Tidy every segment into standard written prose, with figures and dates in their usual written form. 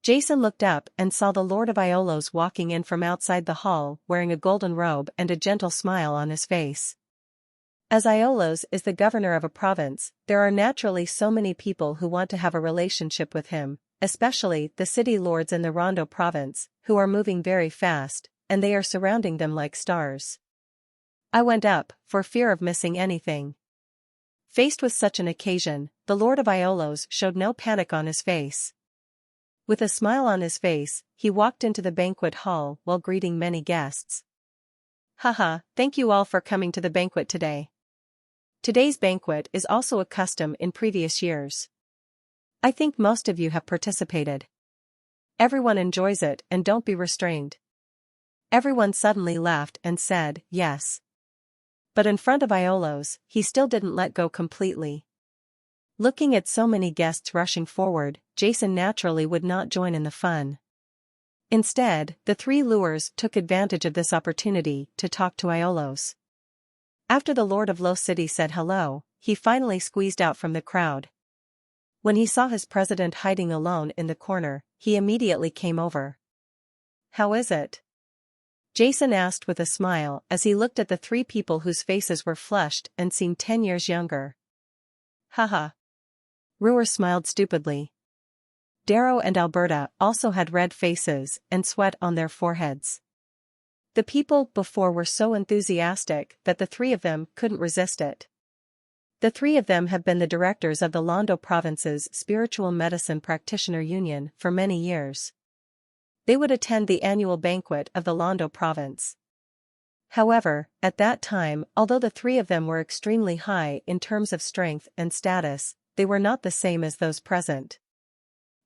Jason looked up and saw the Lord of Iolos walking in from outside the hall wearing a golden robe and a gentle smile on his face. As Iolos is the governor of a province, there are naturally so many people who want to have a relationship with him, especially the city lords in the Rondo province, who are moving very fast, and they are surrounding them like stars. I went up, for fear of missing anything. Faced with such an occasion, the Lord of Iolos showed no panic on his face. With a smile on his face, he walked into the banquet hall while greeting many guests. Haha, thank you all for coming to the banquet today. Today's banquet is also a custom in previous years. I think most of you have participated. Everyone enjoys it and don't be restrained. Everyone suddenly laughed and said, yes. But in front of Iolos, he still didn't let go completely. Looking at so many guests rushing forward, Jason naturally would not join in the fun. Instead, the three lures took advantage of this opportunity to talk to Iolos. After the Lord of Low City said hello, he finally squeezed out from the crowd. When he saw his president hiding alone in the corner, he immediately came over. How is it? Jason asked with a smile as he looked at the three people whose faces were flushed and seemed 10 years younger. Haha. Ruhr smiled stupidly. Darrow and Alberta also had red faces and sweat on their foreheads. The people before were so enthusiastic that the three of them couldn't resist it. The three of them have been the directors of the Londo Province's Spiritual Medicine Practitioner Union for many years. They would attend the annual banquet of the Londo Province. However, at that time, although the three of them were extremely high in terms of strength and status, they were not the same as those present.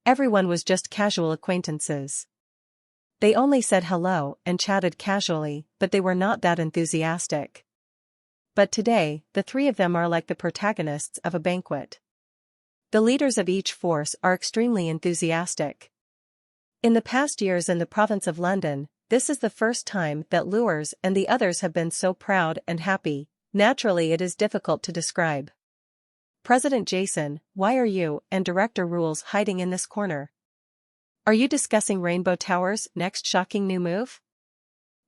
Everyone was just casual acquaintances. They only said hello and chatted casually, but they were not that enthusiastic. But today, the three of them are like the protagonists of a banquet. The leaders of each force are extremely enthusiastic. In the past years in the province of London, this is the first time that Lures and the others have been so proud and happy. Naturally it is difficult to describe. President Jason, why are you and Director Rules hiding in this corner? Are you discussing Rainbow Tower's next shocking new move?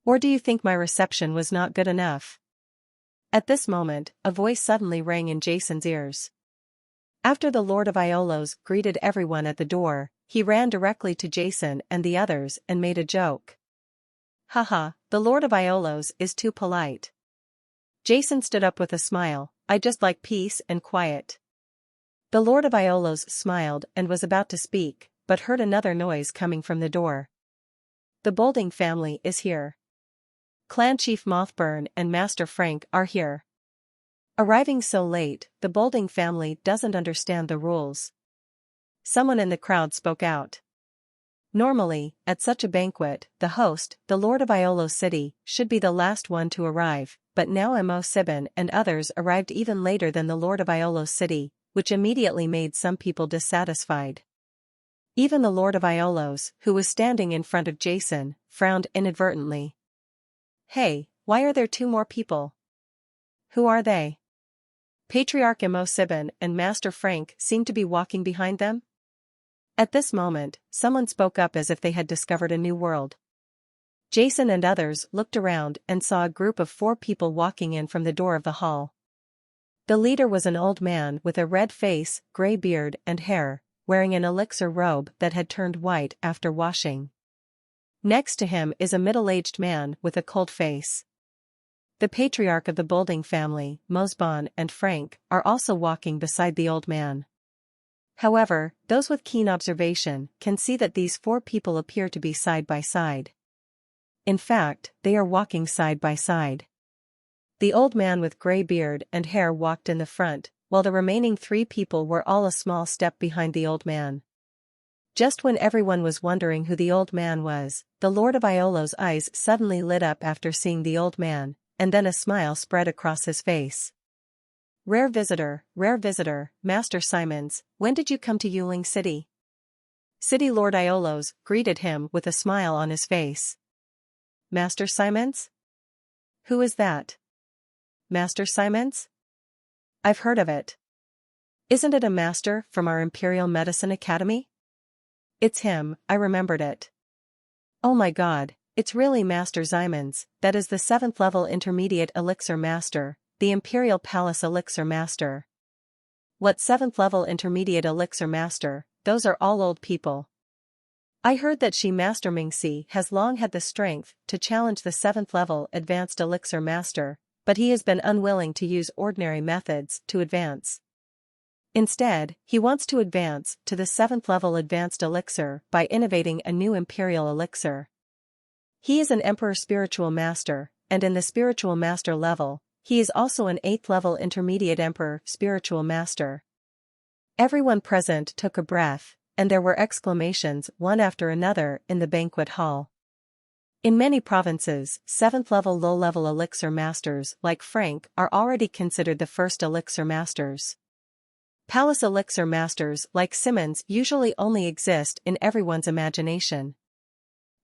Or do you think my reception was not good enough? At this moment, a voice suddenly rang in Jason's ears. After the Lord of Iolos greeted everyone at the door, he ran directly to Jason and the others and made a joke. Haha, the Lord of Iolos is too polite. Jason stood up with a smile, I just like peace and quiet. The Lord of Iolos smiled and was about to speak, but heard another noise coming from the door. The Bolding family is here. Clan Chief Mothburn and Master Frank are here. Arriving so late, the Bolding family doesn't understand the rules. Someone in the crowd spoke out. Normally, at such a banquet, the host, the Lord of Iolos City, should be the last one to arrive, but now Mo Sibin and others arrived even later than the Lord of Iolos City, which immediately made some people dissatisfied. Even the Lord of Iolos, who was standing in front of Jason, frowned inadvertently. Hey, why are there two more people? Who are they? Patriarch Mo Sibin and Master Frank seem to be walking behind them? At this moment, someone spoke up as if they had discovered a new world. Jason and others looked around and saw a group of 4 people walking in from the door of the hall. The leader was an old man with a red face, gray beard and hair, wearing an elixir robe that had turned white after washing. Next to him is a middle-aged man with a cold face. The patriarch of the Bolding family, Mosbon and Frank, are also walking beside the old man. However, those with keen observation can see that these 4 people appear to be side by side. In fact, they are walking side by side. The old man with gray beard and hair walked in the front, while the remaining 3 people were all a small step behind the old man. Just when everyone was wondering who the old man was, the Lord of Iolos' eyes suddenly lit up after seeing the old man, and then a smile spread across his face. Rare visitor, Master Simons, when did you come to Yuling City? City Lord Iolos greeted him with a smile on his face. Master Simons? Who is that? Master Simons? I've heard of it. Isn't it a master from our Imperial Medicine Academy? It's him, I remembered it. Oh my god, it's really Master Zyman's, that is the 7th level intermediate elixir master, the Imperial Palace elixir master. What 7th level intermediate elixir master? Those are all old people. I heard that Master Mingxi has long had the strength to challenge the 7th level advanced elixir master, but he has been unwilling to use ordinary methods to advance. Instead, he wants to advance to the 7th level advanced elixir by innovating a new imperial elixir. He is an Emperor Spiritual Master, and in the Spiritual Master level, he is also an 8th level intermediate Emperor Spiritual Master. Everyone present took a breath, and there were exclamations one after another in the banquet hall. In many provinces, 7th level low-level elixir masters like Frank are already considered the first elixir masters. Palace elixir masters like Simmons usually only exist in everyone's imagination.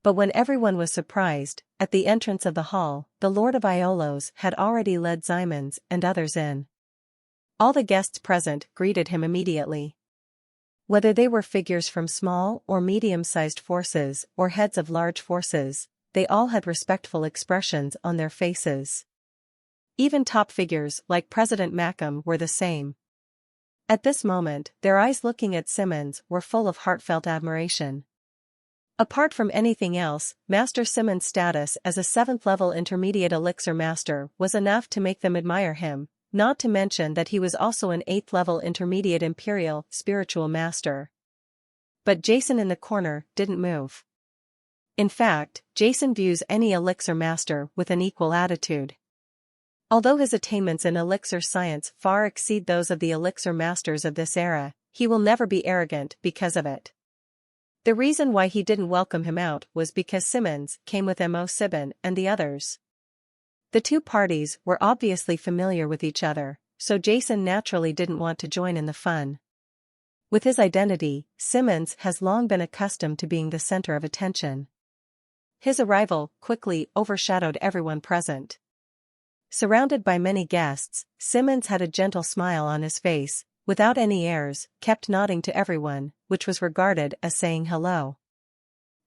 But when everyone was surprised, at the entrance of the hall, the Lord of Iolos had already led Zyman's and others in. All the guests present greeted him immediately. Whether they were figures from small or medium-sized forces or heads of large forces, they all had respectful expressions on their faces. Even top figures like President Mackham were the same. At this moment, their eyes looking at Simmons were full of heartfelt admiration. Apart from anything else, Master Simmons' status as a 7th level intermediate elixir master was enough to make them admire him, not to mention that he was also an 8th level intermediate imperial spiritual master. But Jason in the corner didn't move. In fact, Jason views any elixir master with an equal attitude. Although his attainments in elixir science far exceed those of the elixir masters of this era, he will never be arrogant because of it. The reason why he didn't welcome him out was because Simmons came with Mo Sibin and the others. The two parties were obviously familiar with each other, so Jason naturally didn't want to join in the fun. With his identity, Simmons has long been accustomed to being the center of attention. His arrival quickly overshadowed everyone present. Surrounded by many guests, Simmons had a gentle smile on his face, without any airs, kept nodding to everyone, which was regarded as saying hello.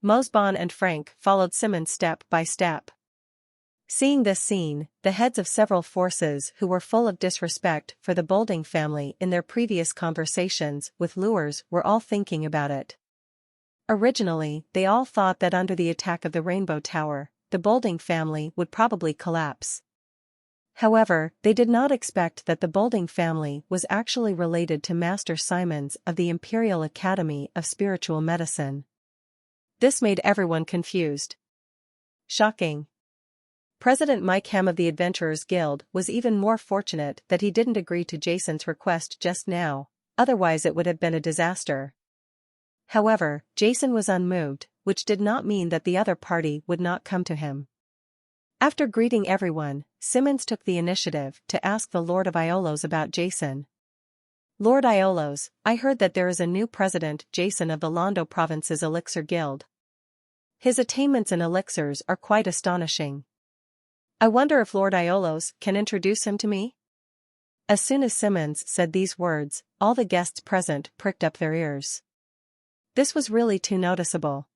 Mosbon and Frank followed Simmons step by step. Seeing this scene, the heads of several forces who were full of disrespect for the Bolding family in their previous conversations with lures were all thinking about it. Originally, they all thought that under the attack of the Rainbow Tower, the Bolding family would probably collapse. However, they did not expect that the Bolding family was actually related to Master Simons of the Imperial Academy of Spiritual Medicine. This made everyone confused. Shocking. President Mike Hem of the Adventurers Guild was even more fortunate that he didn't agree to Jason's request just now, otherwise it would have been a disaster. However, Jason was unmoved, which did not mean that the other party would not come to him. After greeting everyone, Simmons took the initiative to ask the Lord of Iolos about Jason. Lord Iolos, I heard that there is a new president, Jason of the Londo Province's Elixir Guild. His attainments in elixirs are quite astonishing. I wonder if Lord Iolos can introduce him to me? As soon as Simmons said these words, all the guests present pricked up their ears. This was really too noticeable.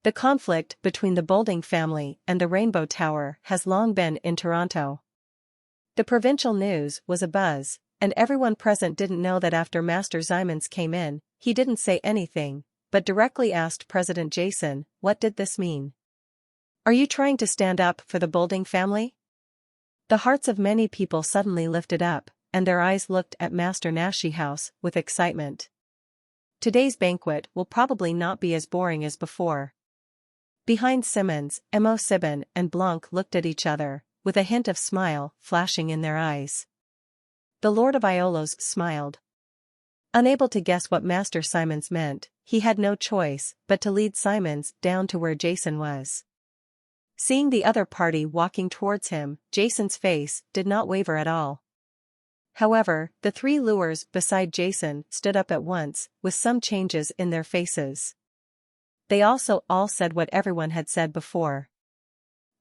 The conflict between the Bolding family and the Rainbow Tower has long been in Toronto. The provincial news was abuzz, and everyone present didn't know that after Master Zyman's came in, he didn't say anything, but directly asked President Jason, what did this mean? Are you trying to stand up for the Bolding family? The hearts of many people suddenly lifted up, and their eyes looked at Master Nashi House with excitement. Today's banquet will probably not be as boring as before. Behind Simmons, Mo Sibin and Blanc looked at each other, with a hint of smile flashing in their eyes. The Lord of Iolos smiled. Unable to guess what Master Simons meant, he had no choice but to lead Simons down to where Jason was. Seeing the other party walking towards him, Jason's face did not waver at all. However, the three lures beside Jason stood up at once, with some changes in their faces. They also all said what everyone had said before.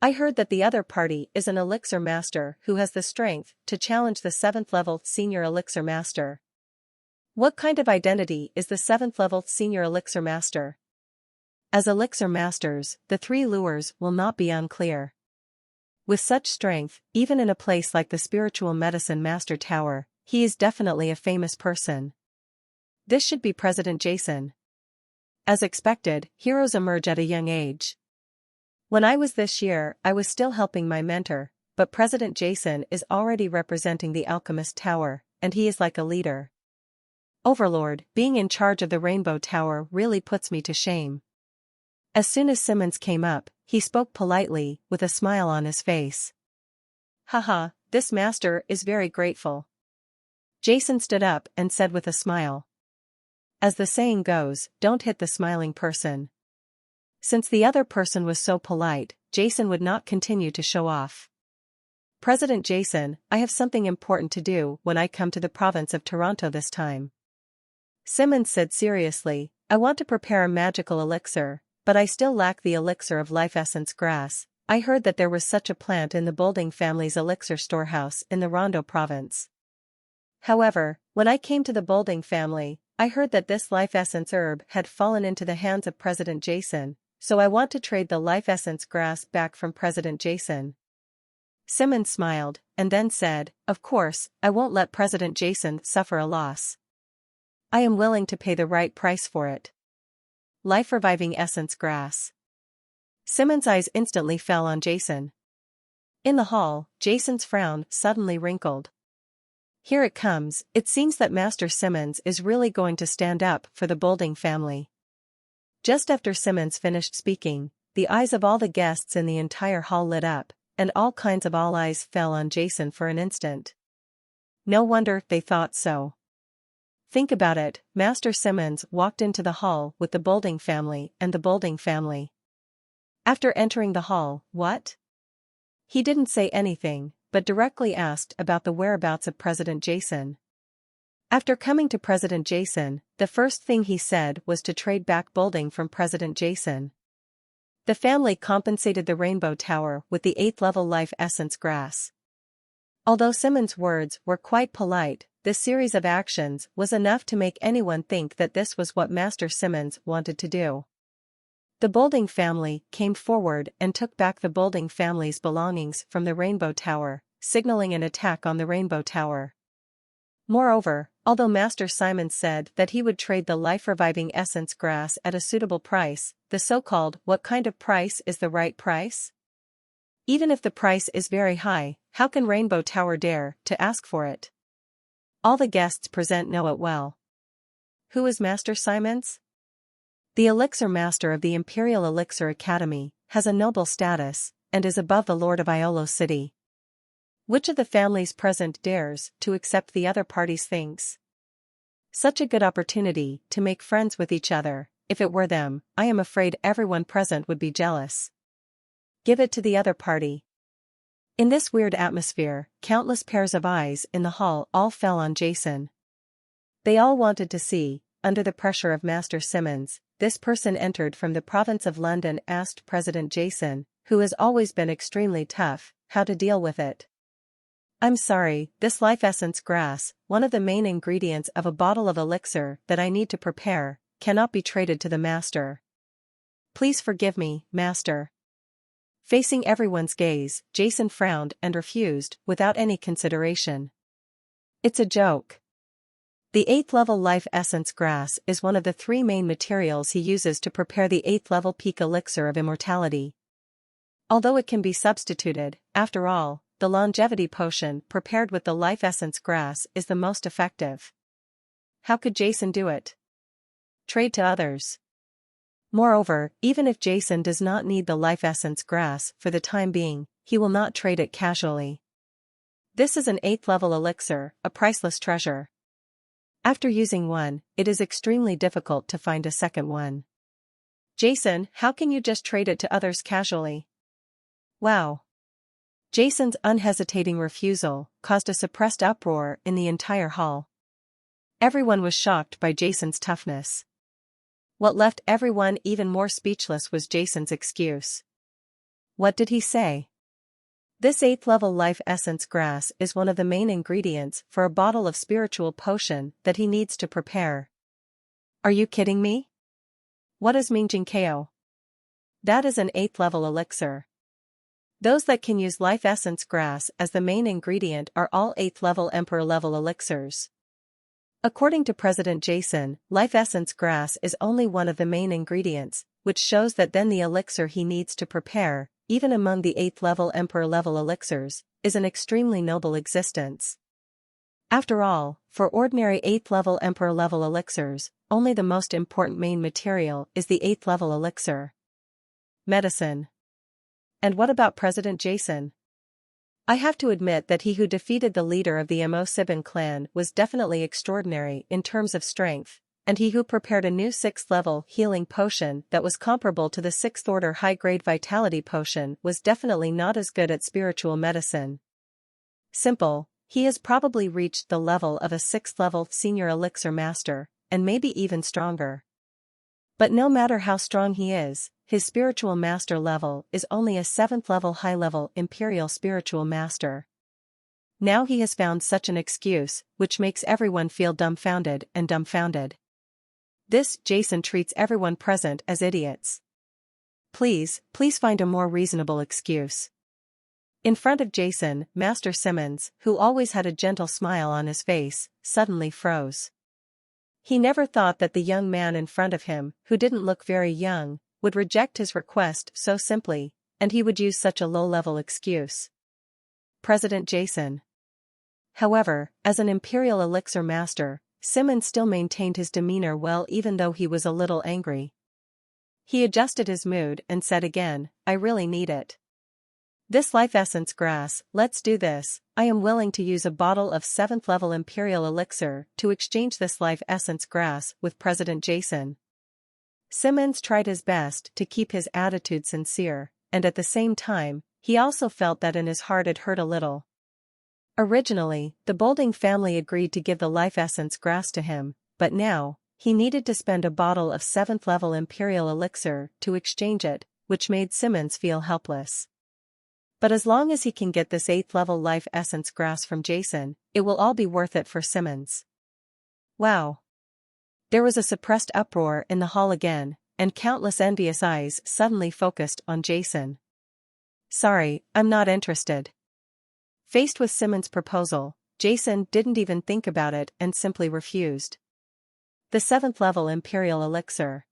I heard that the other party is an elixir master who has the strength to challenge the 7th level senior elixir master. What kind of identity is the 7th level senior elixir master? As elixir masters, the 3 lures will not be unclear. With such strength, even in a place like the spiritual medicine master tower, he is definitely a famous person. This should be President Jason. As expected, heroes emerge at a young age. When I was this year, I was still helping my mentor, but President Jason is already representing the Alchemist Tower, and he is like a leader. Overlord, being in charge of the Rainbow Tower really puts me to shame. As soon as Simmons came up, he spoke politely, with a smile on his face. Haha, this master is very grateful. Jason stood up and said with a smile. As the saying goes, don't hit the smiling person. Since the other person was so polite, Jason would not continue to show off. President Jason, I have something important to do when I come to the province of Toronto this time. Simmons said seriously, I want to prepare a magical elixir, but I still lack the elixir of life essence grass. I heard that there was such a plant in the Boulding family's elixir storehouse in the Rondo province. However, when I came to the Boulding family, I heard that this life essence herb had fallen into the hands of President Jason, so I want to trade the life essence grass back from President Jason. Simmons smiled, and then said, of course, I won't let President Jason suffer a loss. I am willing to pay the right price for it. Life-reviving essence grass. Simmons' eyes instantly fell on Jason. In the hall, Jason's frown suddenly wrinkled. Here it comes, it seems that Master Simmons is really going to stand up for the Boulding family. Just after Simmons finished speaking, the eyes of all the guests in the entire hall lit up, and all kinds of eyes fell on Jason for an instant. No wonder they thought so. Think about it, Master Simmons walked into the hall with the Boulding family and the Boulding family. After entering the hall, what? He didn't say anything, but directly asked about the whereabouts of President Jason. After coming to President Jason, the first thing he said was to trade back Boulding from President Jason. The family compensated the Rainbow Tower with the 8th level life essence grass. Although Simmons' words were quite polite, this series of actions was enough to make anyone think that this was what Master Simmons wanted to do. The Boulding family came forward and took back the Boulding family's belongings from the Rainbow Tower, signaling an attack on the Rainbow Tower. Moreover, although Master Simon said that he would trade the life-reviving essence grass at a suitable price, the so-called what kind of price is the right price? Even if the price is very high, how can Rainbow Tower dare to ask for it? All the guests present know it well. Who is Master Simons? The elixir master of the Imperial Elixir Academy, has a noble status, and is above the Lord of Iolo City. Which of the families present dares to accept the other party's things? Such a good opportunity to make friends with each other. If it were them, I am afraid everyone present would be jealous. Give it to the other party. In this weird atmosphere, countless pairs of eyes in the hall all fell on Jason. They all wanted to see, under the pressure of Master Simmons, this person entered from the province of London asked President Jason, who has always been extremely tough, how to deal with it. I'm sorry, this life essence grass, one of the main ingredients of a bottle of elixir that I need to prepare, cannot be traded to the master. Please forgive me, master. Facing everyone's gaze, Jason frowned and refused, without any consideration. It's a joke. The 8th level life essence grass is one of the 3 main materials he uses to prepare the 8th level peak elixir of immortality. Although it can be substituted, after all, the longevity potion prepared with the life essence grass is the most effective. How could Jason do it? Trade to others. Moreover, even if Jason does not need the life essence grass for the time being, he will not trade it casually. This is an 8th level elixir, a priceless treasure. After using one, it is extremely difficult to find a second one. Jason, how can you just trade it to others casually? Wow. Jason's unhesitating refusal caused a suppressed uproar in the entire hall. Everyone was shocked by Jason's toughness. What left everyone even more speechless was Jason's excuse. What did he say? This 8th level life essence grass is one of the main ingredients for a bottle of spiritual potion that he needs to prepare. Are you kidding me? What is Mingjingko? That is an 8th level elixir. Those that can use life essence grass as the main ingredient are all 8th level emperor level elixirs. According to President Jason, life essence grass is only one of the main ingredients, which shows that then the elixir he needs to prepare, even among the 8th level emperor level elixirs, is an extremely noble existence. After all, for ordinary 8th level emperor level elixirs, only the most important main material is the 8th level elixir. Medicine. And what about President Jason? I have to admit that he who defeated the leader of the Mo-Sibin clan was definitely extraordinary in terms of strength, and he who prepared a new 6th level healing potion that was comparable to the 6th order high-grade vitality potion was definitely not as good at spiritual medicine. Simple, he has probably reached the level of a 6th level senior elixir master, and maybe even stronger. But no matter how strong he is, his spiritual master level is only a 7th level high-level imperial spiritual master. Now he has found such an excuse, which makes everyone feel dumbfounded. This Jason treats everyone present as idiots. Please find a more reasonable excuse. In front of Jason, Master Simmons, who always had a gentle smile on his face, suddenly froze. He never thought that the young man in front of him, who didn't look very young, would reject his request so simply, and he would use such a low-level excuse. President Jason. However, as an Imperial Elixir Master, Simmons still maintained his demeanor well even though he was a little angry. He adjusted his mood and said again, I really need it. This life essence grass, let's do this. I am willing to use a bottle of 7th level Imperial Elixir to exchange this life essence grass with President Jason. Simmons tried his best to keep his attitude sincere, and at the same time, he also felt that in his heart it hurt a little. Originally, the Bolding family agreed to give the life essence grass to him, but now, he needed to spend a bottle of 7th level Imperial Elixir to exchange it, which made Simmons feel helpless. But as long as he can get this 8th level life essence grass from Jason, it will all be worth it for Simmons. Wow. There was a suppressed uproar in the hall again, and countless envious eyes suddenly focused on Jason. Sorry, I'm not interested. Faced with Simmons' proposal, Jason didn't even think about it and simply refused. The 7th level Imperial Elixir.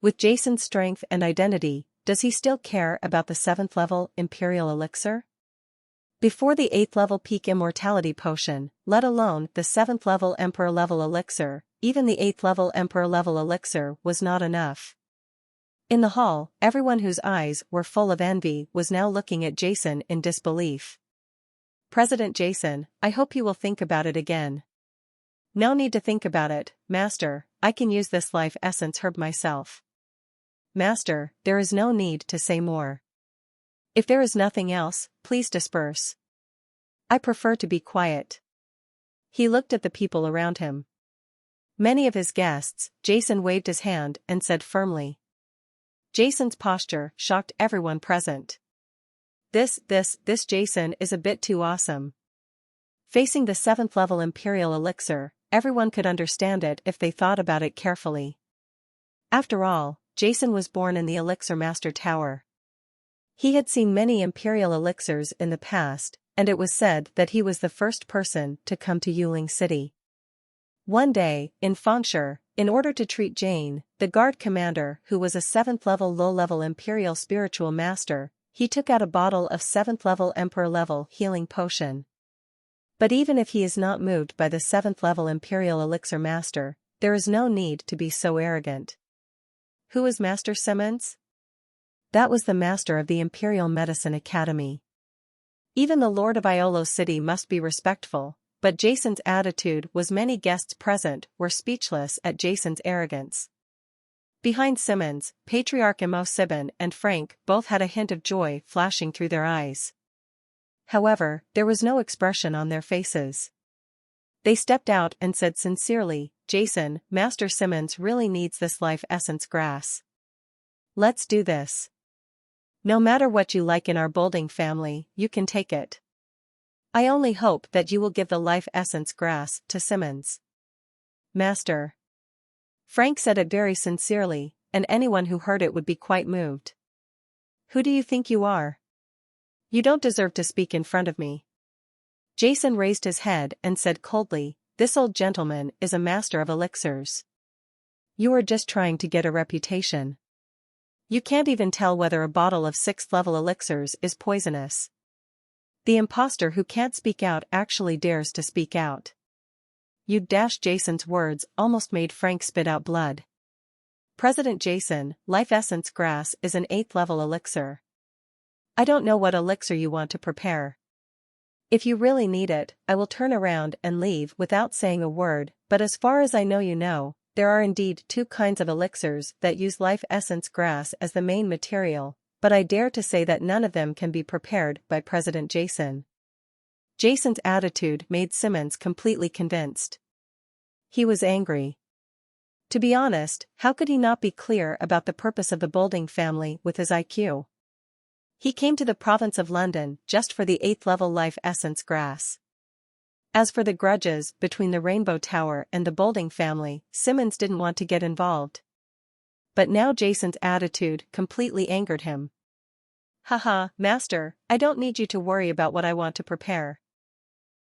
With Jason's strength and identity, does he still care about the 7th level Imperial Elixir? Before the 8th level peak immortality potion, let alone the 7th level Emperor level elixir, even the 8th level Emperor level elixir was not enough. In the hall, everyone whose eyes were full of envy was now looking at Jason in disbelief. President Jason, I hope you will think about it again. No need to think about it, Master, I can use this life essence herb myself. Master, there is no need to say more. If there is nothing else, please disperse. I prefer to be quiet. He looked at the people around him. Many of his guests, Jason waved his hand and said firmly. Jason's posture shocked everyone present. This Jason is a bit too awesome. Facing the 7th level Imperial Elixir, everyone could understand it if they thought about it carefully. After all, Jason was born in the Elixir Master Tower. He had seen many Imperial Elixirs in the past, and it was said that he was the first person to come to Yuling City. One day, in Fangshur, in order to treat Jane, the guard commander who was a 7th level low-level Imperial Spiritual Master, he took out a bottle of 7th level Emperor level healing potion. But even if he is not moved by the 7th level Imperial Elixir Master, there is no need to be so arrogant. Who is Master Simmons? That was the master of the Imperial Medicine Academy. Even the Lord of Iolo City must be respectful, but Jason's attitude was many guests present were speechless at Jason's arrogance. Behind Simmons, Patriarch Mo-Sibin and Frank both had a hint of joy flashing through their eyes. However, there was no expression on their faces. They stepped out and said sincerely, Jason, Master Simmons really needs this life essence grass. Let's do this. No matter what you like in our Bolding family, you can take it. I only hope that you will give the life essence grass to Simmons. Master. Frank said it very sincerely, and anyone who heard it would be quite moved. Who do you think you are? You don't deserve to speak in front of me. Jason raised his head and said coldly, "This old gentleman is a master of elixirs. You are just trying to get a reputation. You can't even tell whether a bottle of 6th-level elixirs is poisonous." The imposter who can't speak out actually dares to speak out. You dash Jason's words almost made Frank spit out blood. President Jason, life essence grass is an 8th-level elixir. I don't know what elixir you want to prepare. If you really need it, I will turn around and leave without saying a word, but as far as I know you know, there are indeed 2 kinds of elixirs that use life essence grass as the main material, but I dare to say that none of them can be prepared by President Jason. Jason's attitude made Simmons completely convinced. He was angry. To be honest, how could he not be clear about the purpose of the Bolding family with his IQ? He came to the province of London just for the 8th-level life essence grass. As for the grudges between the Rainbow Tower and the Bolding family, Simmons didn't want to get involved. But now Jason's attitude completely angered him. Haha, Master, I don't need you to worry about what I want to prepare.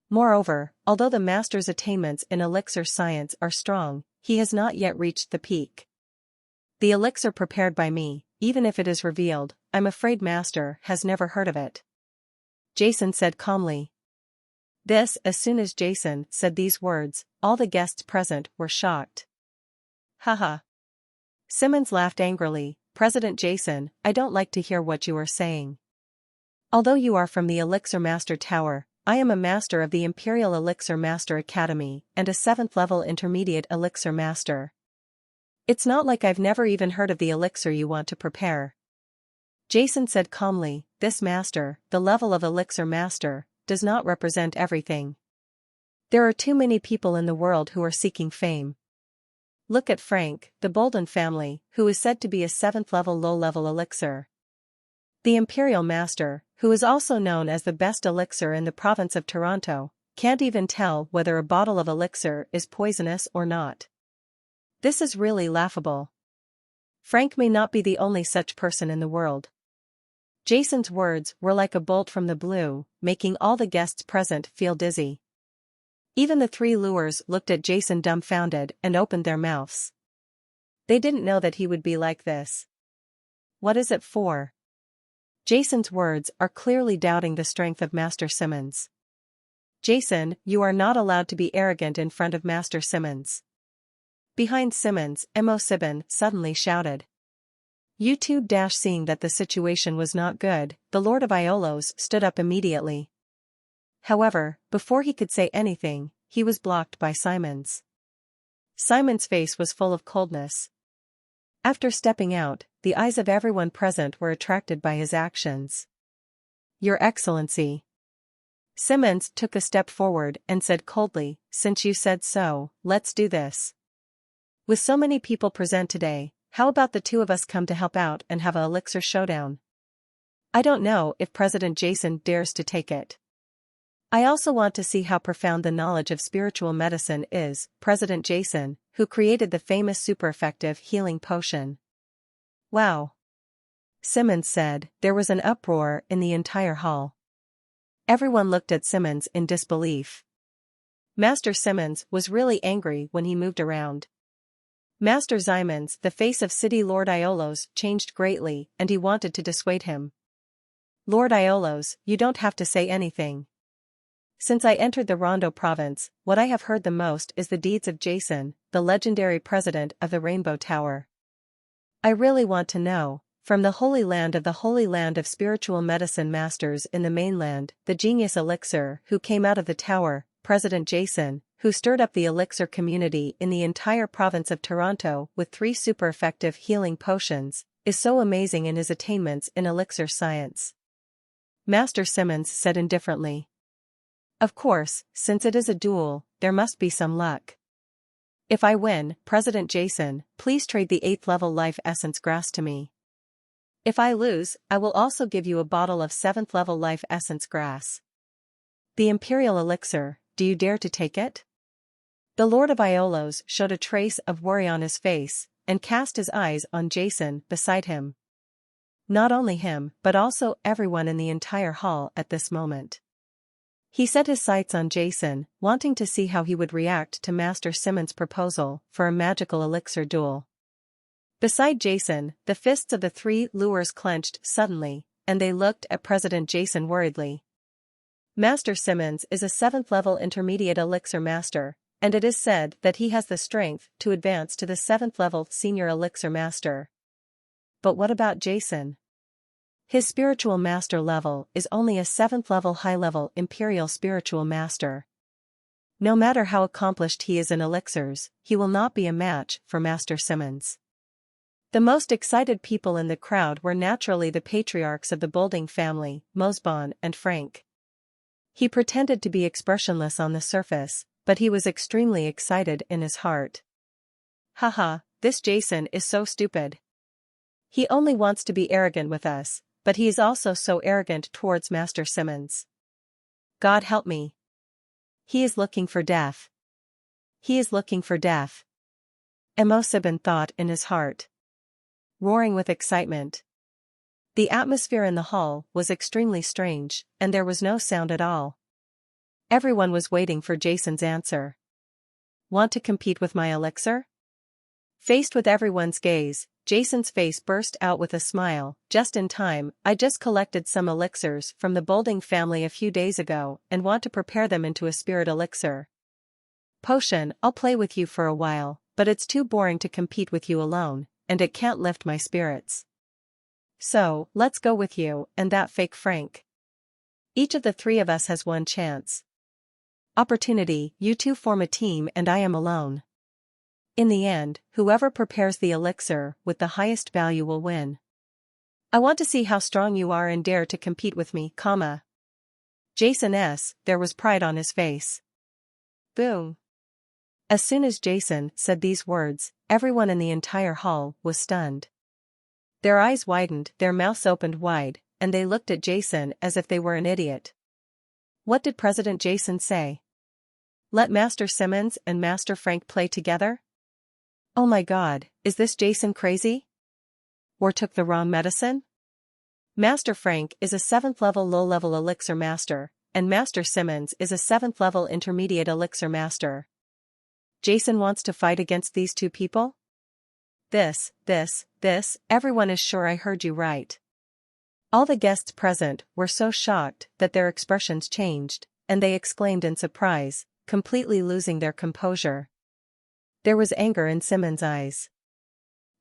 Moreover, although the Master's attainments in elixir science are strong, he has not yet reached the peak. The elixir prepared by me, even if it is revealed, I'm afraid Master has never heard of it. Jason said calmly. As soon as Jason said these words, all the guests present were shocked. Haha. Simmons laughed angrily. President Jason, I don't like to hear what you are saying. Although you are from the Elixir Master Tower, I am a master of the Imperial Elixir Master Academy and a 7th-level intermediate elixir master. It's not like I've never even heard of the elixir you want to prepare. Jason said calmly, this master, the level of elixir master, does not represent everything. There are too many people in the world who are seeking fame. Look at Frank, the Bolden family, who is said to be a 7th-level low-level elixir. The Imperial Master, who is also known as the best elixir in the province of Toronto, can't even tell whether a bottle of elixir is poisonous or not. This is really laughable. Frank may not be the only such person in the world. Jason's words were like a bolt from the blue, making all the guests present feel dizzy. Even the 3 lures looked at Jason dumbfounded and opened their mouths. They didn't know that he would be like this. What is it for? Jason's words are clearly doubting the strength of Master Simmons. Jason, you are not allowed to be arrogant in front of Master Simmons. Behind Simmons, Mo Sibin suddenly shouted. U2 seeing that the situation was not good, the Lord of Iolos stood up immediately. However, before he could say anything, he was blocked by Simons. Simon's face was full of coldness. After stepping out, the eyes of everyone present were attracted by his actions. Your Excellency. Simmons took a step forward and said coldly, since you said so, let's do this. With so many people present today, how about the 2 of us come to help out and have an elixir showdown? I don't know if President Jason dares to take it. I also want to see how profound the knowledge of spiritual medicine is, President Jason, who created the famous super-effective healing potion. Wow. Simmons said. There was an uproar in the entire hall. Everyone looked at Simmons in disbelief. Master Simmons was really angry when he moved around. Master Zymons, the face of City Lord Iolos, changed greatly, and he wanted to dissuade him. Lord Iolos, you don't have to say anything. Since I entered the Rondo province, what I have heard the most is the deeds of Jason, the legendary president of the Rainbow Tower. I really want to know, from the Holy Land of spiritual medicine masters in the mainland, the genius elixir who came out of the tower, President Jason, who stirred up the elixir community in the entire province of Toronto with 3 super-effective healing potions, is so amazing in his attainments in elixir science. Master Simmons said indifferently. Of course, since it is a duel, there must be some luck. If I win, President Jason, please trade the 8th-level life essence grass to me. If I lose, I will also give you a bottle of 7th level life essence grass. The Imperial elixir, do you dare to take it? The Lord of Iolos showed a trace of worry on his face, and cast his eyes on Jason beside him. Not only him, but also everyone in the entire hall at this moment. He set his sights on Jason, wanting to see how he would react to Master Simmons' proposal for a magical elixir duel. Beside Jason, the fists of the three lures clenched suddenly, and they looked at President Jason worriedly. Master Simmons is a 7th level intermediate elixir master, and it is said that he has the strength to advance to the 7th level senior elixir master. But what about Jason? His spiritual master level is only a 7th level high-level imperial spiritual master. No matter how accomplished he is in elixirs, he will not be a match for Master Simmons. The most excited people in the crowd were naturally the patriarchs of the Bolding family, Mosbon and Frank. He pretended to be expressionless on the surface, but he was extremely excited in his heart. Haha, this Jason is so stupid. He only wants to be arrogant with us, but he is also so arrogant towards Master Simmons. God help me. He is looking for death. He is looking for death. Emosibon thought in his heart. Roaring with excitement. The atmosphere in the hall was extremely strange, and there was no sound at all. Everyone was waiting for Jason's answer. Want to compete with my elixir? Faced with everyone's gaze, Jason's face burst out with a smile. Just in time, I just collected some elixirs from the Bolding family a few days ago and want to prepare them into a spirit elixir. Potion, I'll play with you for a while, but it's too boring to compete with you alone, and it can't lift my spirits. So, let's go with you and that fake Frank. Each of the three of us has one chance. Opportunity, you two form a team and I am alone. In the end, whoever prepares the elixir with the highest value will win. I want to see how strong you are and dare to compete with me, comma. There was pride on his face. Boom. As soon as Jason said these words, everyone in the entire hall was stunned. Their eyes widened, their mouths opened wide, and they looked at Jason as if they were an idiot. What did President Jason say? Let Master Simmons and Master Frank play together? Oh my God, is this Jason crazy? Or took the wrong medicine? Master Frank is a 7th level low-level elixir master, and Master Simmons is a 7th level intermediate elixir master. Jason wants to fight against these two people? This, everyone is sure I heard you right. All the guests present were so shocked that their expressions changed, and they exclaimed in surprise, completely losing their composure. There was anger in Simmons' eyes.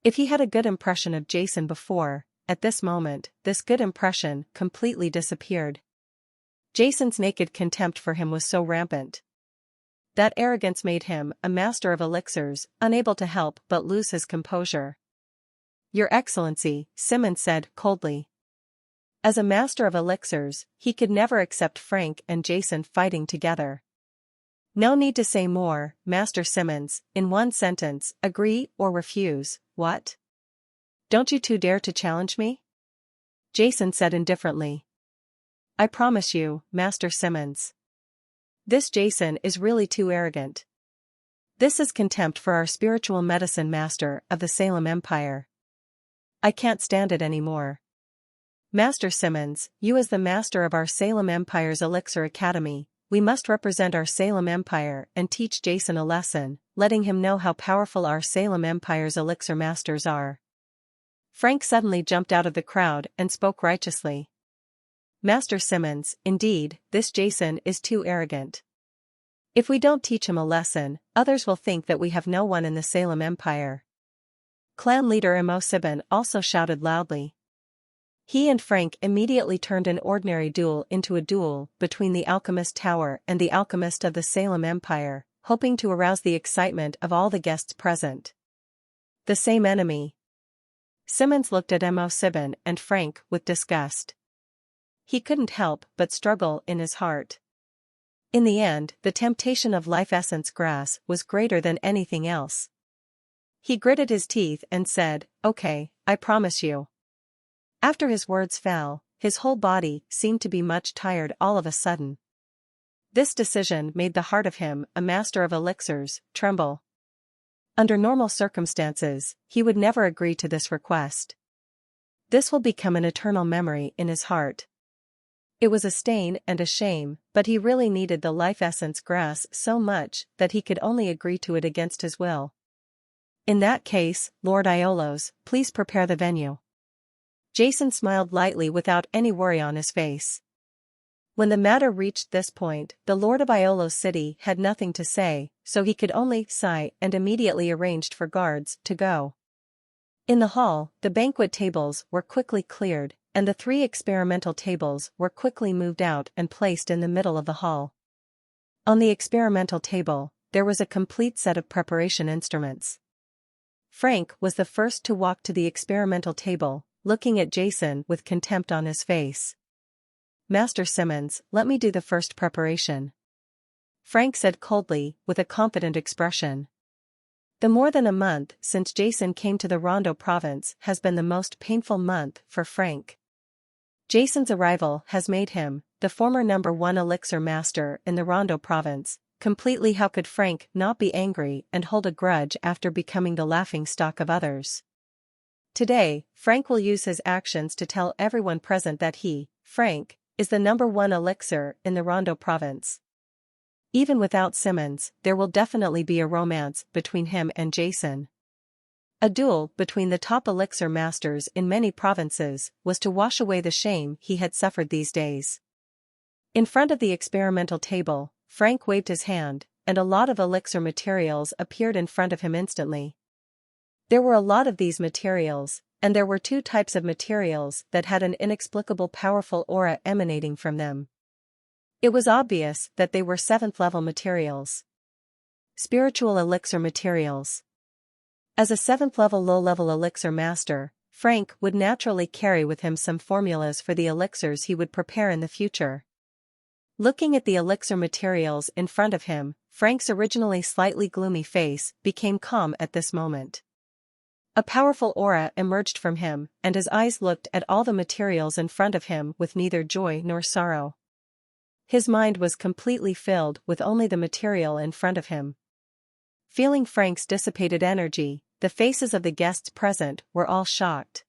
If he had a good impression of Jason before, at this moment, this good impression completely disappeared. Jason's naked contempt for him was so rampant. That arrogance made him a master of elixirs, unable to help but lose his composure. Your Excellency, Simmons said coldly. As a master of elixirs, he could never accept Frank and Jason fighting together. No need to say more, Master Simmons, in one sentence, agree or refuse, what? Don't you two dare to challenge me? Jason said indifferently. I promise you, Master Simmons. This Jason is really too arrogant. This is contempt for our spiritual medicine master of the Salem Empire. I can't stand it anymore. Master Simmons, you as the master of our Salem Empire's Elixir Academy, we must represent our Salem Empire and teach Jason a lesson, letting him know how powerful our Salem Empire's elixir masters are. Frank suddenly jumped out of the crowd and spoke righteously. Master Simmons, indeed, this Jason is too arrogant. If we don't teach him a lesson, others will think that we have no one in the Salem Empire. Clan leader Emosibon also shouted loudly. He and Frank immediately turned an ordinary duel into a duel between the Alchemist Tower and the Alchemist of the Salem Empire, hoping to arouse the excitement of all the guests present. The same enemy. Simmons looked at Emosibon and Frank with disgust. He couldn't help but struggle in his heart. In the end, the temptation of life essence grass was greater than anything else. He gritted his teeth and said, "Okay, I promise you. After his words fell, his whole body seemed to be much tired all of a sudden. This decision made the heart of him, a master of elixirs, tremble. Under normal circumstances, he would never agree to this request. This will become an eternal memory in his heart. It was a stain and a shame, but he really needed the life essence grass so much that he could only agree to it against his will. In that case, Lord Iolos, please prepare the venue. Jason smiled lightly without any worry on his face. When the matter reached this point, the Lord of Iolos City had nothing to say, so he could only sigh and immediately arranged for guards to go. In the hall, the banquet tables were quickly cleared, and the 3 experimental tables were quickly moved out and placed in the middle of the hall. On the experimental table, there was a complete set of preparation instruments. Frank was the first to walk to the experimental table, looking at Jason with contempt on his face. "Master Simmons, let me do the first preparation," Frank said coldly, with a confident expression. The more than a month since Jason came to the Rondo province has been the most painful month for Frank. Jason's arrival has made him, the former #1 elixir master in the Rondo province, completely. How could Frank not be angry and hold a grudge after becoming the laughingstock of others? Today, Frank will use his actions to tell everyone present that he, Frank, is the #1 elixir in the Rondo province. Even without Simmons, there will definitely be a romance between him and Jason. A duel between the top elixir masters in many provinces was to wash away the shame he had suffered these days. In front of the experimental table, Frank waved his hand, and a lot of elixir materials appeared in front of him instantly. There were a lot of these materials, and there were 2 types of materials that had an inexplicable powerful aura emanating from them. It was obvious that they were 7th-level materials. Spiritual elixir materials. As a 7th-level low-level elixir master, Frank would naturally carry with him some formulas for the elixirs he would prepare in the future. Looking at the elixir materials in front of him, Frank's originally slightly gloomy face became calm at this moment. A powerful aura emerged from him, and his eyes looked at all the materials in front of him with neither joy nor sorrow. His mind was completely filled with only the material in front of him. Feeling Frank's dissipated energy, the faces of the guests present were all shocked.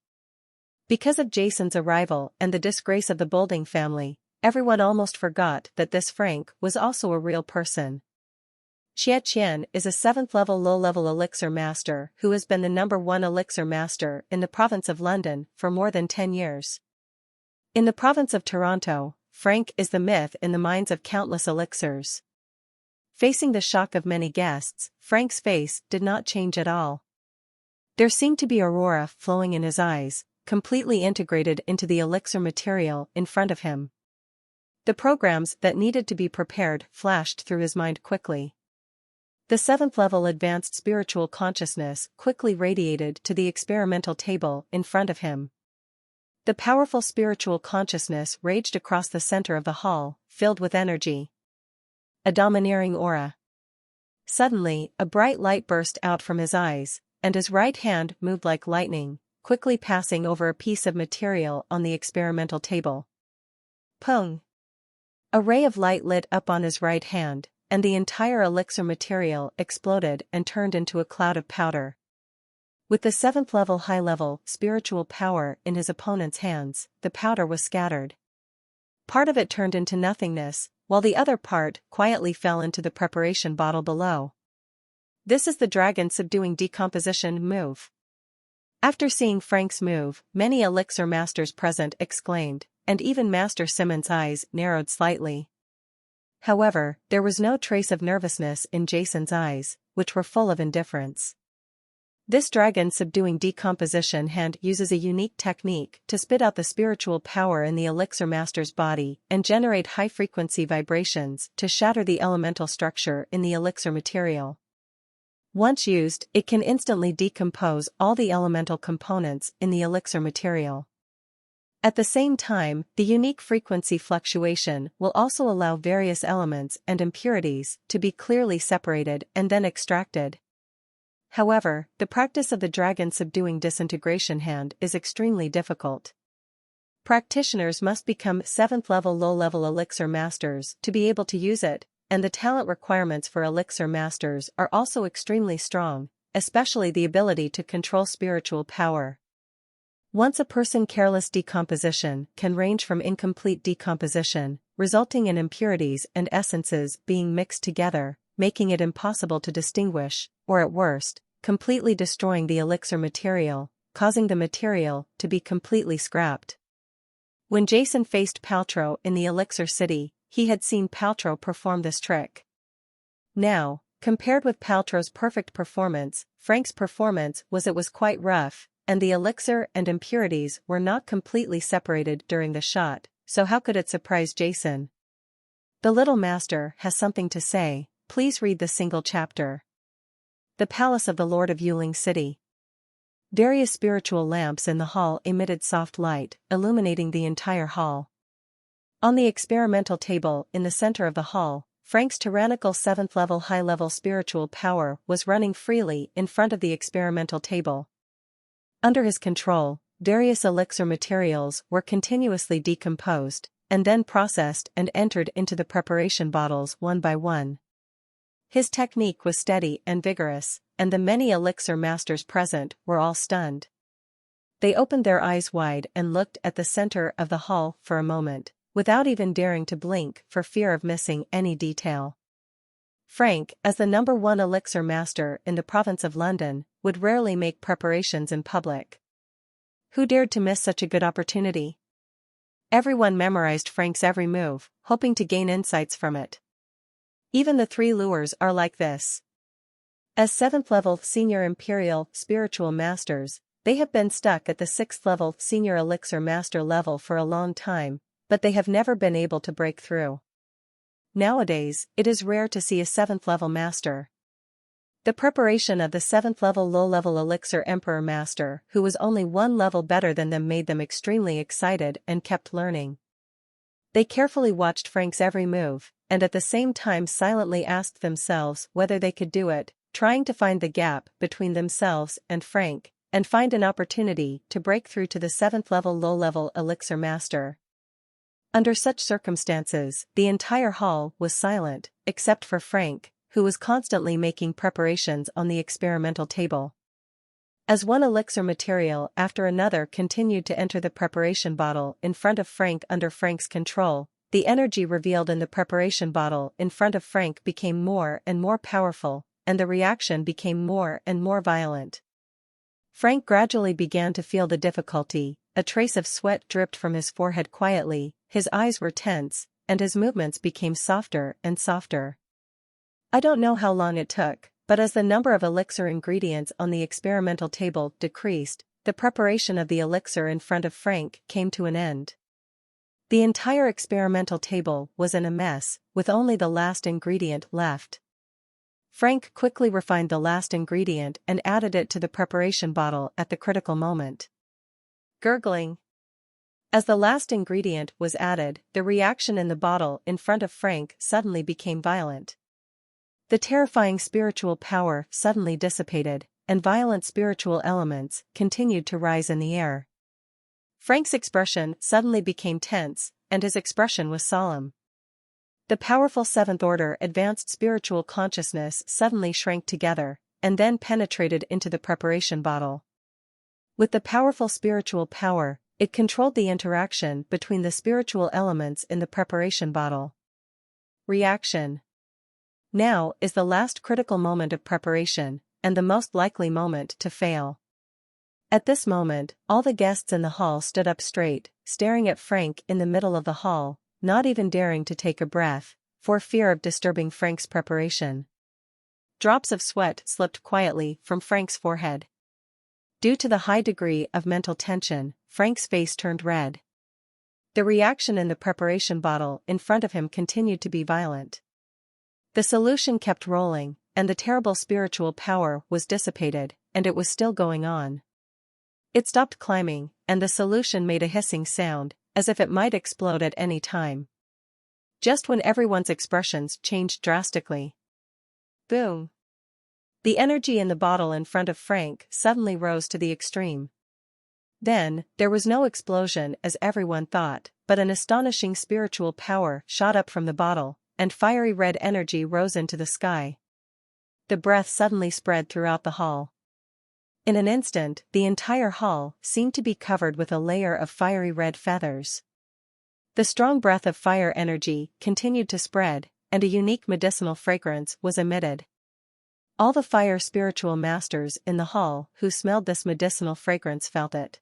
Because of Jason's arrival and the disgrace of the Boulding family, everyone almost forgot that this Frank was also a real person. Xie Qian is a 7th-level low-level elixir master who has been the #1 elixir master in the province of London for more than 10 years. In the province of Toronto, Frank is the myth in the minds of countless elixirs. Facing the shock of many guests, Frank's face did not change at all. There seemed to be aurora flowing in his eyes, completely integrated into the elixir material in front of him. The programs that needed to be prepared flashed through his mind quickly. The 7th-level advanced spiritual consciousness quickly radiated to the experimental table in front of him. The powerful spiritual consciousness raged across the center of the hall, filled with energy. A domineering aura. Suddenly, a bright light burst out from his eyes, and his right hand moved like lightning, quickly passing over a piece of material on the experimental table. Pung! A ray of light lit up on his right hand, and the entire elixir material exploded and turned into a cloud of powder. With the 7th-level high-level spiritual power in his opponent's hands, the powder was scattered. Part of it turned into nothingness, while the other part quietly fell into the preparation bottle below. This is the dragon subduing decomposition move. After seeing Frank's move, many elixir masters present exclaimed, and even Master Simmons' eyes narrowed slightly. However, there was no trace of nervousness in Jason's eyes, which were full of indifference. This dragon subduing decomposition hand uses a unique technique to spit out the spiritual power in the elixir master's body and generate high-frequency vibrations to shatter the elemental structure in the elixir material. Once used, it can instantly decompose all the elemental components in the elixir material. At the same time, the unique frequency fluctuation will also allow various elements and impurities to be clearly separated and then extracted. However, the practice of the dragon subduing disintegration hand is extremely difficult. Practitioners must become 7th level low-level elixir masters to be able to use it, and the talent requirements for elixir masters are also extremely strong, especially the ability to control spiritual power. Once a person careless decomposition can range from incomplete decomposition, resulting in impurities and essences being mixed together, making it impossible to distinguish, or at worst, completely destroying the elixir material, causing the material to be completely scrapped. When Jason faced Paltrow in the Elixir City, he had seen Paltrow perform this trick. Now, compared with Paltrow's perfect performance, Frank's performance was quite rough, and the elixir and impurities were not completely separated during the shot, so how could it surprise Jason? The little master has something to say. Please read the single chapter. The Palace of the Lord of Yuling City. Various spiritual lamps in the hall emitted soft light, illuminating the entire hall. On the experimental table in the center of the hall, Frank's tyrannical 7th level high-level spiritual power was running freely in front of the experimental table. Under his control, various elixir materials were continuously decomposed, and then processed and entered into the preparation bottles one by one. His technique was steady and vigorous, and the many elixir masters present were all stunned. They opened their eyes wide and looked at the center of the hall for a moment, without even daring to blink for fear of missing any detail. Frank, as the #1 elixir master in the province of London, would rarely make preparations in public. Who dared to miss such a good opportunity? Everyone memorized Frank's every move, hoping to gain insights from it. Even the 3 lures are like this. As 7th level senior imperial spiritual masters, they have been stuck at the 6th level senior elixir master level for a long time, but they have never been able to break through. Nowadays, it is rare to see a 7th level master. The preparation of the 7th level low-level elixir emperor master who was only 1 level better than them made them extremely excited and kept learning. They carefully watched Frank's every move, and at the same time silently asked themselves whether they could do it, trying to find the gap between themselves and Frank, and find an opportunity to break through to the 7th level low-level elixir master. Under such circumstances, the entire hall was silent, except for Frank, who was constantly making preparations on the experimental table. As one elixir material after another continued to enter the preparation bottle in front of Frank under Frank's control, the energy revealed in the preparation bottle in front of Frank became more and more powerful, and the reaction became more and more violent. Frank gradually began to feel the difficulty, a trace of sweat dripped from his forehead quietly, his eyes were tense, and his movements became softer and softer. I don't know how long it took, but as the number of elixir ingredients on the experimental table decreased, the preparation of the elixir in front of Frank came to an end. The entire experimental table was in a mess, with only the last ingredient left. Frank quickly refined the last ingredient and added it to the preparation bottle at the critical moment. Gurgling. As the last ingredient was added, the reaction in the bottle in front of Frank suddenly became violent. The terrifying spiritual power suddenly dissipated, and violent spiritual elements continued to rise in the air. Frank's expression suddenly became tense, and his expression was solemn. The powerful 7th order advanced spiritual consciousness suddenly shrank together, and then penetrated into the preparation bottle. With the powerful spiritual power, it controlled the interaction between the spiritual elements in the preparation bottle. Reaction. Now is the last critical moment of preparation, and the most likely moment to fail. At this moment, all the guests in the hall stood up straight, staring at Frank in the middle of the hall, not even daring to take a breath, for fear of disturbing Frank's preparation. Drops of sweat slipped quietly from Frank's forehead. Due to the high degree of mental tension, Frank's face turned red. The reaction in the preparation bottle in front of him continued to be violent. The solution kept rolling, and the terrible spiritual power was dissipated, and it was still going on. It stopped climbing, and the solution made a hissing sound, as if it might explode at any time. Just when everyone's expressions changed drastically. Boom! The energy in the bottle in front of Frank suddenly rose to the extreme. Then, there was no explosion as everyone thought, but an astonishing spiritual power shot up from the bottle, and fiery red energy rose into the sky. The breath suddenly spread throughout the hall. In an instant, the entire hall seemed to be covered with a layer of fiery red feathers. The strong breath of fire energy continued to spread, and a unique medicinal fragrance was emitted. All the fire spiritual masters in the hall who smelled this medicinal fragrance felt it.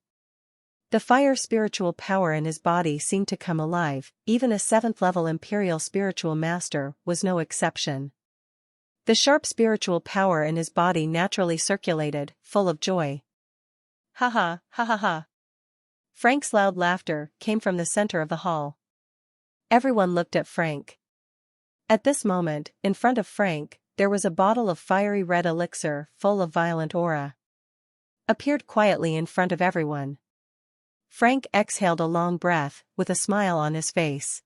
The fire spiritual power in his body seemed to come alive, even a 7th level imperial spiritual master was no exception. The sharp spiritual power in his body naturally circulated, full of joy. Ha ha, ha ha ha. Frank's loud laughter came from the center of the hall. Everyone looked at Frank. At this moment, in front of Frank, there was a bottle of fiery red elixir full of violent aura. Appeared quietly in front of everyone. Frank exhaled a long breath, with a smile on his face.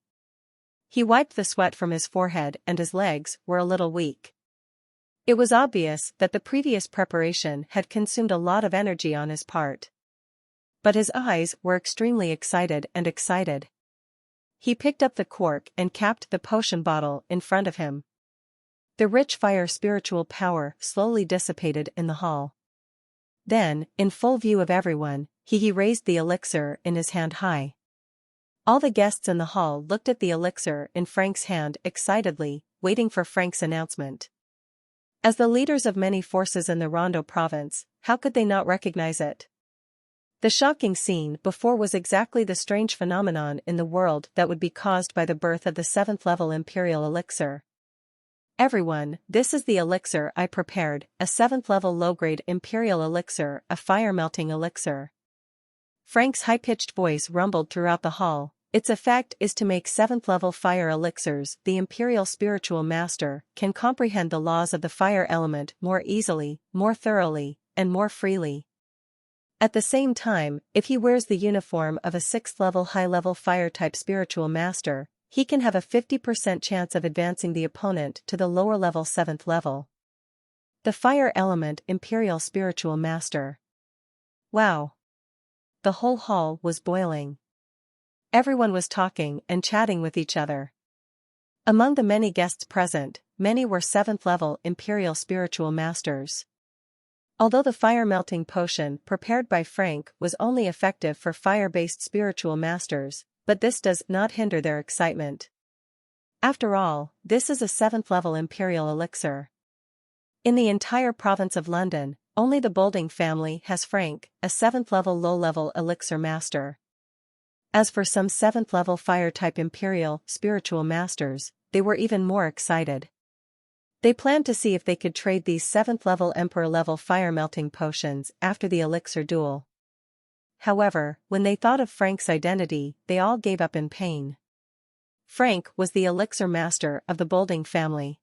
He wiped the sweat from his forehead and his legs were a little weak. It was obvious that the previous preparation had consumed a lot of energy on his part. But his eyes were extremely excited. He picked up the cork and capped the potion bottle in front of him. The rich fire spiritual power slowly dissipated in the hall. Then, in full view of everyone, he raised the elixir in his hand high. All the guests in the hall looked at the elixir in Frank's hand excitedly, waiting for Frank's announcement. As the leaders of many forces in the Rondo province, how could they not recognize it? The shocking scene before was exactly the strange phenomenon in the world that would be caused by the birth of the 7th level imperial elixir. Everyone, this is the elixir I prepared, a 7th level low-grade imperial elixir, a fire-melting elixir. Frank's high-pitched voice rumbled throughout the hall. Its effect is to make 7th level fire elixirs. The imperial spiritual master can comprehend the laws of the fire element more easily, more thoroughly, and more freely. At the same time, if he wears the uniform of a 6th level high-level fire-type spiritual master, he can have a 50% chance of advancing the opponent to the lower-level 7th level. The fire element imperial spiritual master. Wow! The whole hall was boiling. Everyone was talking and chatting with each other. Among the many guests present, many were 7th level imperial spiritual masters. Although the fire-melting potion prepared by Frank was only effective for fire-based spiritual masters, but this does not hinder their excitement. After all, this is a 7th level imperial elixir. In the entire province of London, only the Boulding family has Frank, a 7th level low-level elixir master. As for some 7th level fire-type imperial spiritual masters, they were even more excited. They planned to see if they could trade these 7th level emperor-level fire-melting potions after the elixir duel. However, when they thought of Frank's identity, they all gave up in pain. Frank was the elixir master of the Boulding family.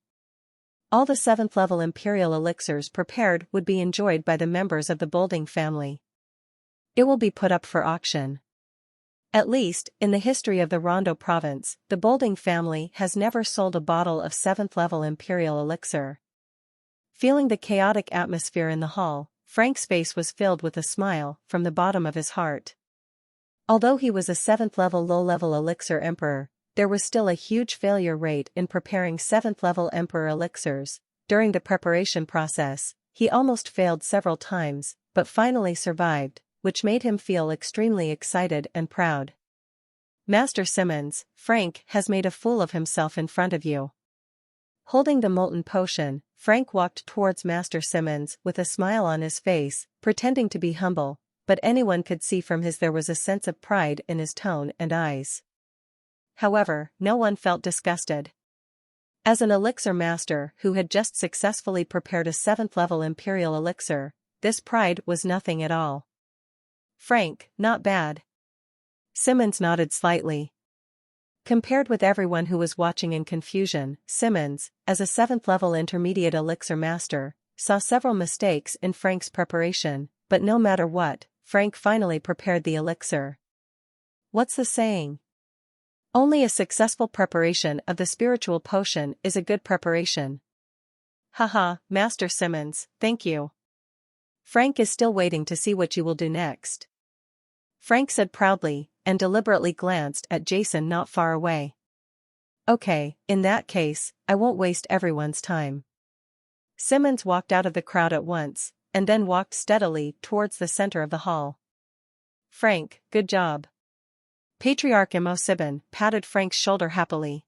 All the 7th level imperial elixirs prepared would be enjoyed by the members of the Boulding family. It will be put up for auction. At least, in the history of the Rondo province, the Boulding family has never sold a bottle of 7th level imperial elixir. Feeling the chaotic atmosphere in the hall, Frank's face was filled with a smile from the bottom of his heart. Although he was a 7th level low-level elixir emperor, there was still a huge failure rate in preparing 7th level emperor elixirs. During the preparation process, he almost failed several times, but finally survived, which made him feel extremely excited and proud. Master Simmons, Frank has made a fool of himself in front of you. Holding the molten potion, Frank walked towards Master Simmons with a smile on his face, pretending to be humble, but anyone could see from his there was a sense of pride in his tone and eyes. However, no one felt disgusted. As an elixir master who had just successfully prepared a 7th level imperial elixir, this pride was nothing at all. Frank, not bad. Simmons nodded slightly. Compared with everyone who was watching in confusion, Simmons, as a 7th level intermediate elixir master, saw several mistakes in Frank's preparation, but no matter what, Frank finally prepared the elixir. What's the saying? Only a successful preparation of the spiritual potion is a good preparation. Haha, Master Simmons, thank you. Frank is still waiting to see what you will do next. Frank said proudly, and deliberately glanced at Jason not far away. Okay, in that case, I won't waste everyone's time. Simmons walked out of the crowd at once, and then walked steadily towards the center of the hall. Frank, good job. Patriarch Imosibin patted Frank's shoulder happily.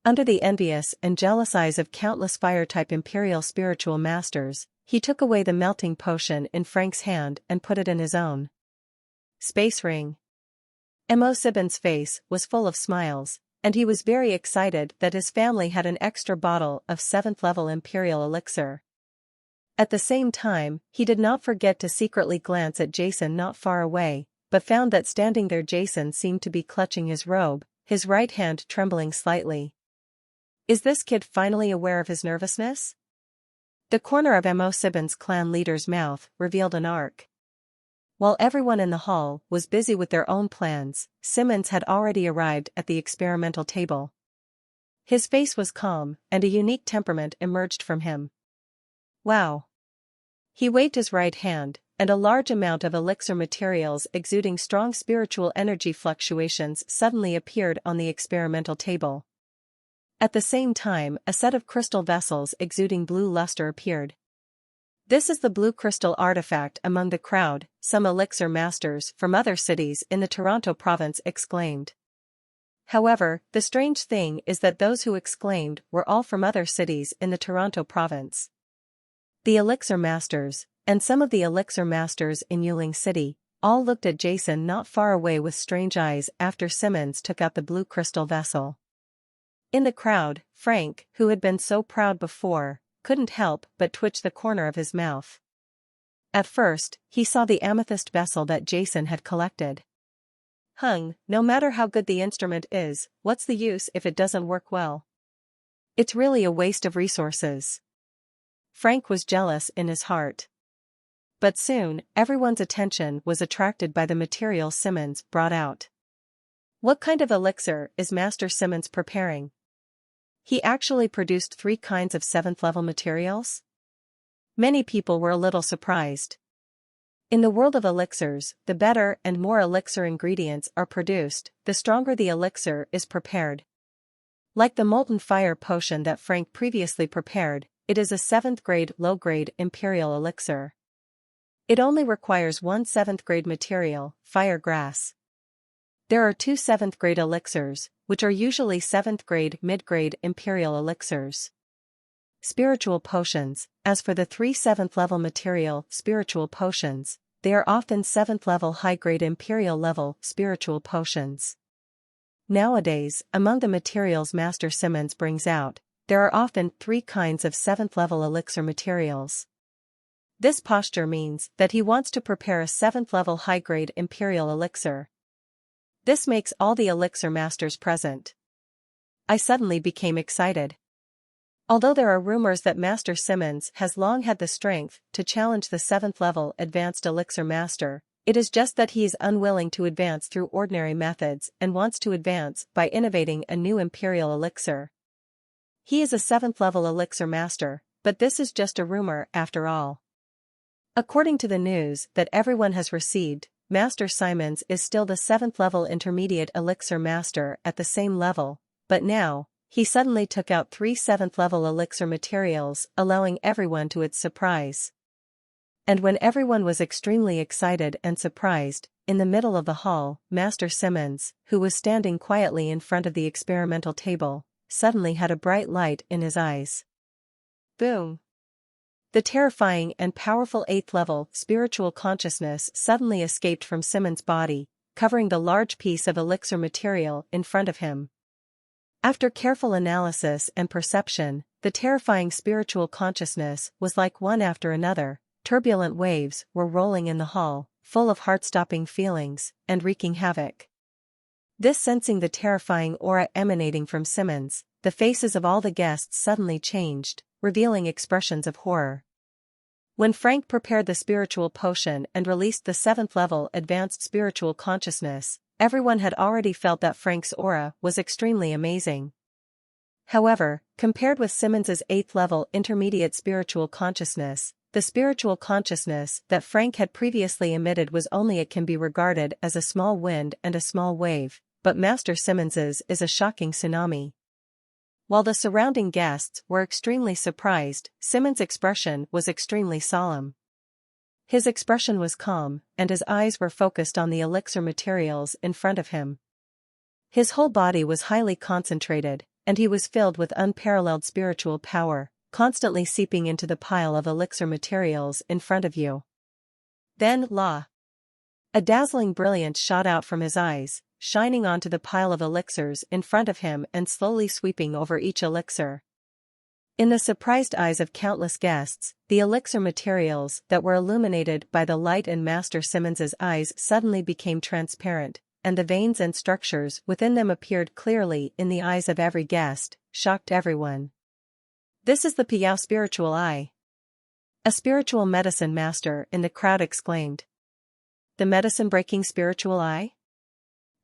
Under the envious and jealous eyes of countless fire-type imperial spiritual masters, he took away the melting potion in Frank's hand and put it in his own. Space ring. Imosibin's face was full of smiles, and he was very excited that his family had an extra bottle of 7th-level imperial elixir. At the same time, he did not forget to secretly glance at Jason not far away, but found that standing there Jason seemed to be clutching his robe, his right hand trembling slightly. Is this kid finally aware of his nervousness? The corner of Imosibin's clan leader's mouth revealed an arc. While everyone in the hall was busy with their own plans, Simmons had already arrived at the experimental table. His face was calm, and a unique temperament emerged from him. Wow! He waved his right hand, and a large amount of elixir materials exuding strong spiritual energy fluctuations suddenly appeared on the experimental table. At the same time, a set of crystal vessels exuding blue luster appeared. This is the blue crystal artifact among the crowd, some elixir masters from other cities in the Toronto province exclaimed. However, the strange thing is that those who exclaimed were all from other cities in the Toronto province. The elixir masters, and some of the elixir masters in Yuling City, all looked at Jason not far away with strange eyes after Simmons took out the blue crystal vessel. In the crowd, Frank, who had been so proud before, couldn't help but twitch the corner of his mouth. At first, he saw the amethyst vessel that Jason had collected. No matter how good the instrument is, what's the use if it doesn't work well? It's really a waste of resources. Frank was jealous in his heart. But soon, everyone's attention was attracted by the material Simmons brought out. What kind of elixir is Master Simmons preparing? He actually produced 3 kinds of 7th-level materials? Many people were a little surprised. In the world of elixirs, the better and more elixir ingredients are produced, the stronger the elixir is prepared. Like the molten fire potion that Frank previously prepared, it is a 7th-grade low-grade imperial elixir. It only requires 1 7th-grade material, fire grass. There are 2 7th-grade elixirs, which are usually 7th-grade mid-grade imperial elixirs. Spiritual potions. As for the 3 7th-level material spiritual potions, they are often 7th-level high-grade imperial-level spiritual potions. Nowadays, among the materials Master Simmons brings out, there are often 3 kinds of 7th-level elixir materials. This posture means that he wants to prepare a 7th-level high-grade imperial elixir. This makes all the elixir masters present. I suddenly became excited. Although there are rumors that Master Simmons has long had the strength to challenge the 7th-level advanced elixir master, it is just that he is unwilling to advance through ordinary methods and wants to advance by innovating a new imperial elixir. He is a 7th-level elixir master, but this is just a rumor after all. According to the news that everyone has received, Master Simmons is still the 7th-level intermediate elixir master at the same level, but now, he suddenly took out 3 7th-level elixir materials, allowing everyone to its surprise. And when everyone was extremely excited and surprised, in the middle of the hall, Master Simmons, who was standing quietly in front of the experimental table, suddenly had a bright light in his eyes. Boom! The terrifying and powerful 8th-level spiritual consciousness suddenly escaped from Simmons' body, covering the large piece of elixir material in front of him. After careful analysis and perception, the terrifying spiritual consciousness was like one after another. Turbulent waves were rolling in the hall, full of heart-stopping feelings, and wreaking havoc. This sensing the terrifying aura emanating from Simmons, the faces of all the guests suddenly changed, revealing expressions of horror. When Frank prepared the spiritual potion and released the 7th-level advanced spiritual consciousness, everyone had already felt that Frank's aura was extremely amazing. However, compared with Simmons's 8th-level intermediate spiritual consciousness, The spiritual consciousness that Frank had previously emitted was only it can be regarded as a small wind and a small wave, but Master Simmons's is a shocking tsunami. While the surrounding guests were extremely surprised, Simmons' expression was extremely solemn. His expression was calm, and his eyes were focused on the elixir materials in front of him. His whole body was highly concentrated, and he was filled with unparalleled spiritual power, constantly seeping into the pile of elixir materials in front of you. Then, a dazzling brilliance shot out from his eyes, shining onto the pile of elixirs in front of him and slowly sweeping over each elixir. In the surprised eyes of countless guests, the elixir materials that were illuminated by the light in Master Simmons's eyes suddenly became transparent, and the veins and structures within them appeared clearly in the eyes of every guest, shocked everyone. "This is the Piao spiritual eye," a spiritual medicine master in the crowd exclaimed. "The medicine-breaking spiritual eye?"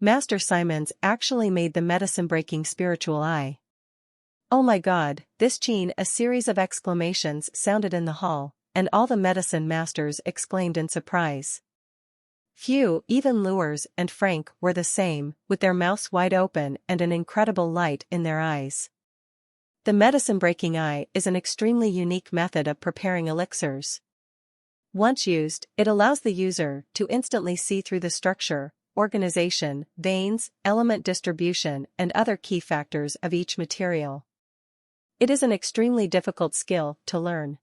Master Simons actually made the medicine-breaking spiritual eye. "Oh my God, this Qin!" A series of exclamations sounded in the hall, and all the medicine masters exclaimed in surprise. Few, even Lures and Frank, were the same, with their mouths wide open and an incredible light in their eyes. The medicine-breaking eye is an extremely unique method of preparing elixirs. Once used, it allows the user to instantly see through the structure, organization, veins, element distribution, and other key factors of each material. It is an extremely difficult skill to learn.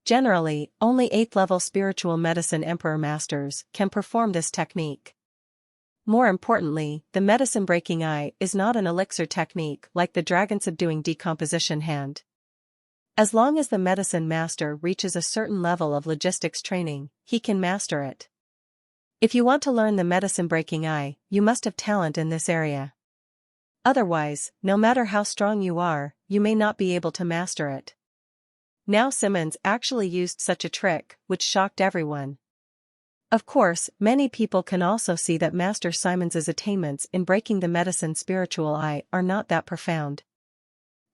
Generally, only 8th-level spiritual medicine emperor masters can perform this technique. More importantly, the medicine-breaking eye is not an elixir technique like the dragon-subduing decomposition hand. As long as the medicine master reaches a certain level of logistics training, he can master it. If you want to learn the medicine-breaking eye, you must have talent in this area. Otherwise, no matter how strong you are, you may not be able to master it. Now Simmons actually used such a trick, which shocked everyone. Of course, many people can also see that Master Simons's attainments in breaking the medicine spiritual eye are not that profound.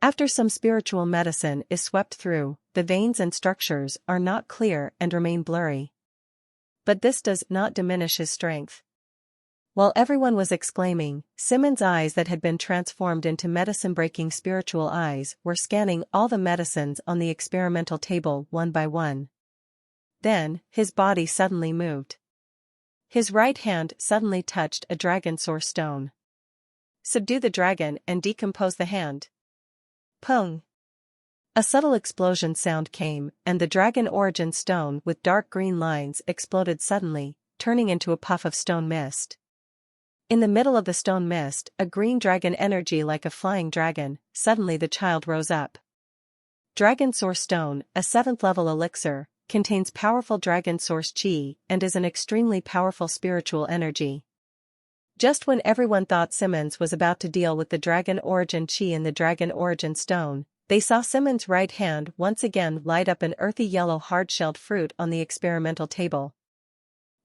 After some spiritual medicine is swept through, the veins and structures are not clear and remain blurry. But this does not diminish his strength. While everyone was exclaiming, Simmons' eyes that had been transformed into medicine-breaking spiritual eyes were scanning all the medicines on the experimental table one by one. Then, his body suddenly moved. His right hand suddenly touched a dragon source stone. "Subdue the dragon and decompose the hand." Pung! A subtle explosion sound came, and the dragon origin stone with dark green lines exploded suddenly, turning into a puff of stone mist. In the middle of the stone mist, a green dragon energy like a flying dragon. Suddenly the child rose up. Dragon Source Stone, a 7th-level elixir, contains powerful dragon source chi and is an extremely powerful spiritual energy. Just when everyone thought Simmons was about to deal with the dragon origin chi in the dragon origin stone, they saw Simmons' right hand once again light up an earthy yellow hard-shelled fruit on the experimental table.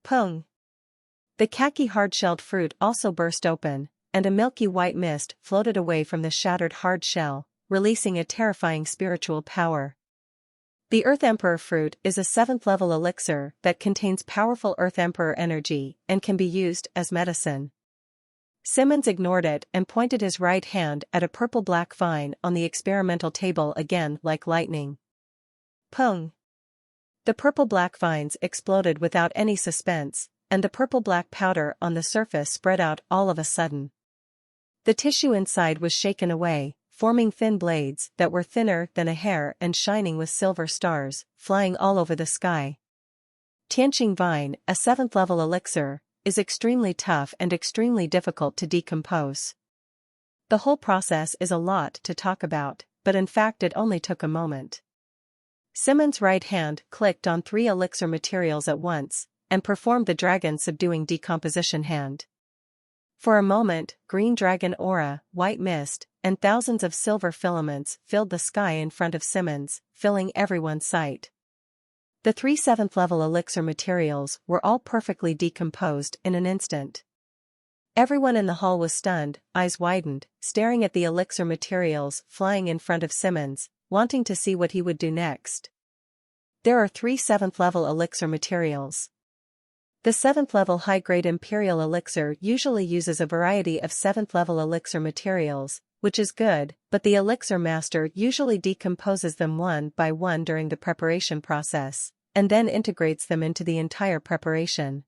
Pung! The khaki hard-shelled fruit also burst open, and a milky white mist floated away from the shattered hard shell, releasing a terrifying spiritual power. The Earth Emperor fruit is a 7th-level elixir that contains powerful Earth Emperor energy and can be used as medicine. Simmons ignored it and pointed his right hand at a purple-black vine on the experimental table again like lightning. Pung! The purple-black vines exploded without any suspense, and the purple-black powder on the surface spread out all of a sudden. The tissue inside was shaken away, forming thin blades that were thinner than a hair and shining with silver stars, flying all over the sky. Tianqing Vine, a 7th-level elixir, is extremely tough and extremely difficult to decompose. The whole process is a lot to talk about, but in fact it only took a moment. Simmons' right hand clicked on 3 elixir materials at once, and performed the dragon-subduing decomposition hand. For a moment, green dragon aura, white mist, and thousands of silver filaments filled the sky in front of Simmons, filling everyone's sight. The 3 7th-level elixir materials were all perfectly decomposed in an instant. Everyone in the hall was stunned, eyes widened, staring at the elixir materials flying in front of Simmons, wanting to see what he would do next. There are 3 7th-level elixir materials. The 7th-level high-grade Imperial elixir usually uses a variety of 7th-level elixir materials, which is good, but the elixir master usually decomposes them one by one during the preparation process, and then integrates them into the entire preparation.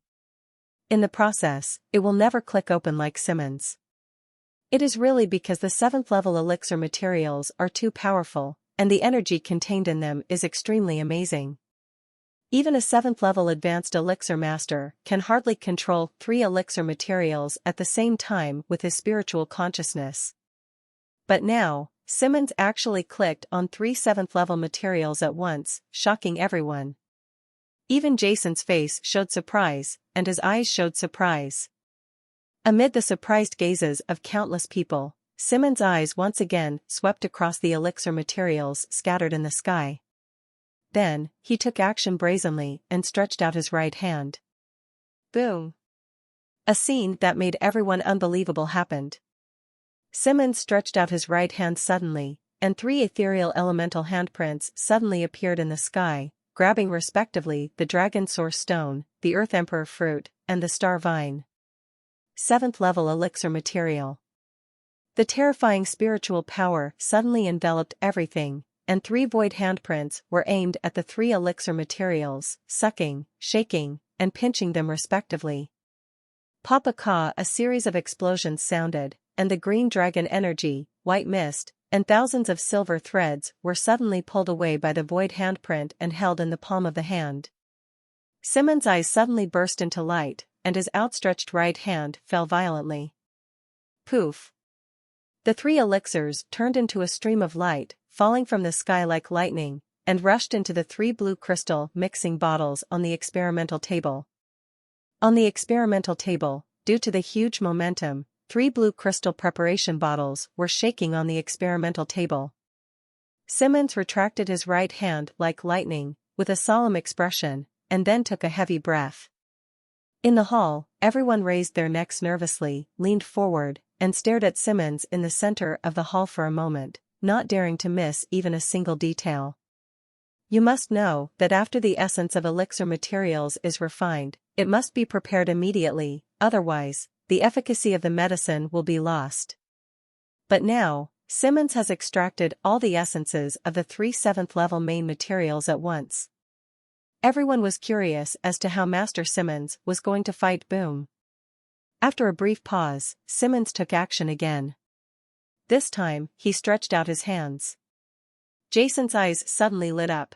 In the process, it will never click open like Simmons. It is really because the 7th-level elixir materials are too powerful, and the energy contained in them is extremely amazing. Even a 7th-level advanced elixir master can hardly control 3 elixir materials at the same time with his spiritual consciousness. But now, Simmons actually clicked on 3 7th-level materials at once, shocking everyone. Even Jason's face showed surprise, and his eyes showed surprise. Amid the surprised gazes of countless people, Simmons' eyes once again swept across the elixir materials scattered in the sky. Then, he took action brazenly and stretched out his right hand. Boom! A scene that made everyone unbelievable happened. Simmons stretched out his right hand suddenly, and 3 ethereal elemental handprints suddenly appeared in the sky, grabbing respectively the Dragon Source Stone, the Earth Emperor Fruit, and the Star Vine. 7th-level elixir material. The terrifying spiritual power suddenly enveloped everything, and 3 void handprints were aimed at the 3 elixir materials, sucking, shaking, and pinching them respectively. Papa-ka, a series of explosions sounded, and the green dragon energy, white mist, and thousands of silver threads were suddenly pulled away by the void handprint and held in the palm of the hand. Simmons' eyes suddenly burst into light, and his outstretched right hand fell violently. Poof! The 3 elixirs turned into a stream of light, falling from the sky like lightning, and rushed into the 3 blue crystal mixing bottles on the experimental table. On the experimental table, due to the huge momentum, 3 blue crystal preparation bottles were shaking on the experimental table. Simmons retracted his right hand like lightning, with a solemn expression, and then took a heavy breath. In the hall, everyone raised their necks nervously, leaned forward, and stared at Simmons in the center of the hall for a moment, not daring to miss even a single detail. You must know that after the essence of elixir materials is refined, it must be prepared immediately, otherwise, the efficacy of the medicine will be lost. But now, Simmons has extracted all the essences of the 3 7th-level main materials at once. Everyone was curious as to how Master Simmons was going to fight Boom. After a brief pause, Simmons took action again. This time, he stretched out his hands. Jason's eyes suddenly lit up.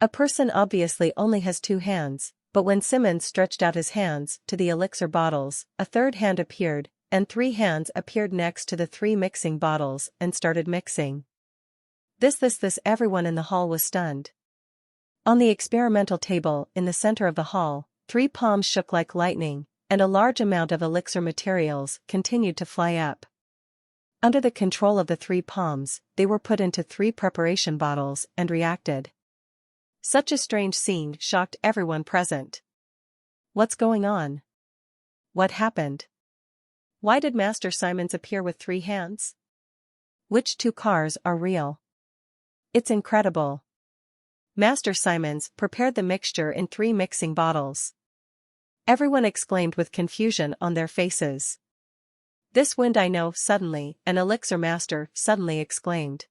A person obviously only has 2 hands, but when Simmons stretched out his hands to the elixir bottles, a 3rd hand appeared, and 3 hands appeared next to the 3 mixing bottles and started mixing. This everyone in the hall was stunned. On the experimental table in the center of the hall, 3 palms shook like lightning, and a large amount of elixir materials continued to fly up. Under the control of the 3 palms, they were put into 3 preparation bottles and reacted. Such a strange scene shocked everyone present. What's going on? What happened? Why did Master Simmons appear with 3 hands? Which 2 cars are real? It's incredible. Master Simmons prepared the mixture in 3 mixing bottles. Everyone exclaimed with confusion on their faces. This wind I know, suddenly, an elixir master suddenly exclaimed.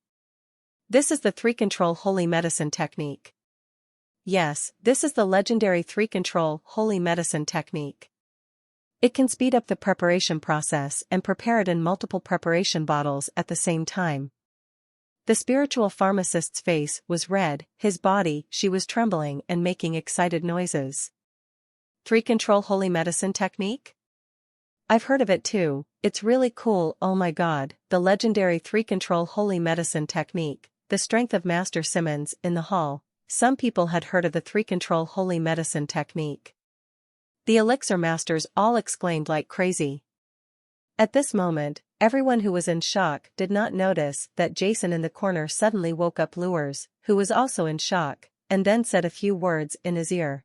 This is the 3-control holy medicine technique. Yes, this is the legendary 3-control holy medicine technique. It can speed up the preparation process and prepare it in multiple preparation bottles at the same time. The spiritual pharmacist's face was red, his body, she was trembling and making excited noises. 3-control holy medicine technique? I've heard of it too, it's really cool. Oh my god, the legendary 3-control holy medicine technique, the strength of Master Simmons in the hall. Some people had heard of the 3-control holy medicine technique. The elixir masters all exclaimed like crazy. At this moment, everyone who was in shock did not notice that Jason in the corner suddenly woke up Lures, who was also in shock, and then said a few words in his ear.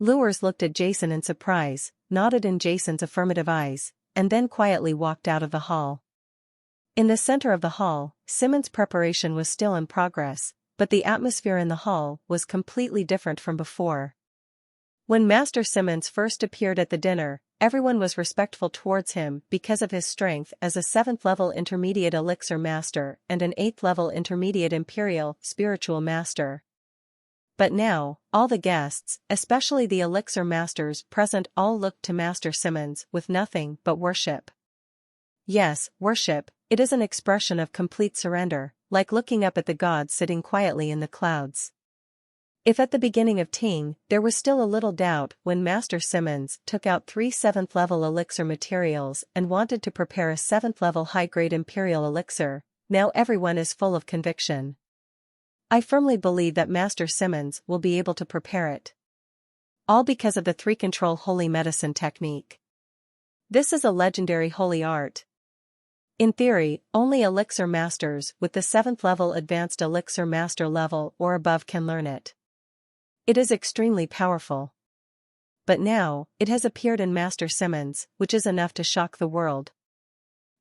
Lures looked at Jason in surprise, nodded in Jason's affirmative eyes, and then quietly walked out of the hall. In the center of the hall, Simmons' preparation was still in progress, but the atmosphere in the hall was completely different from before. When Master Simmons first appeared at the dinner, everyone was respectful towards him because of his strength as a 7th-level intermediate elixir master and an 8th-level intermediate imperial spiritual master. But now, all the guests, especially the elixir masters present, all looked to Master Simmons with nothing but worship. Yes, worship, it is an expression of complete surrender, like looking up at the gods sitting quietly in the clouds. If at the beginning of Ting, there was still a little doubt when Master Simmons took out 3 7th-level elixir materials and wanted to prepare a 7th-level high-grade imperial elixir, now everyone is full of conviction. I firmly believe that Master Simmons will be able to prepare it. All because of the 3-control holy medicine technique. This is a legendary holy art. In theory, only elixir masters with the 7th-level advanced elixir master level or above can learn it. It is extremely powerful. But now, it has appeared in Master Simmons, which is enough to shock the world.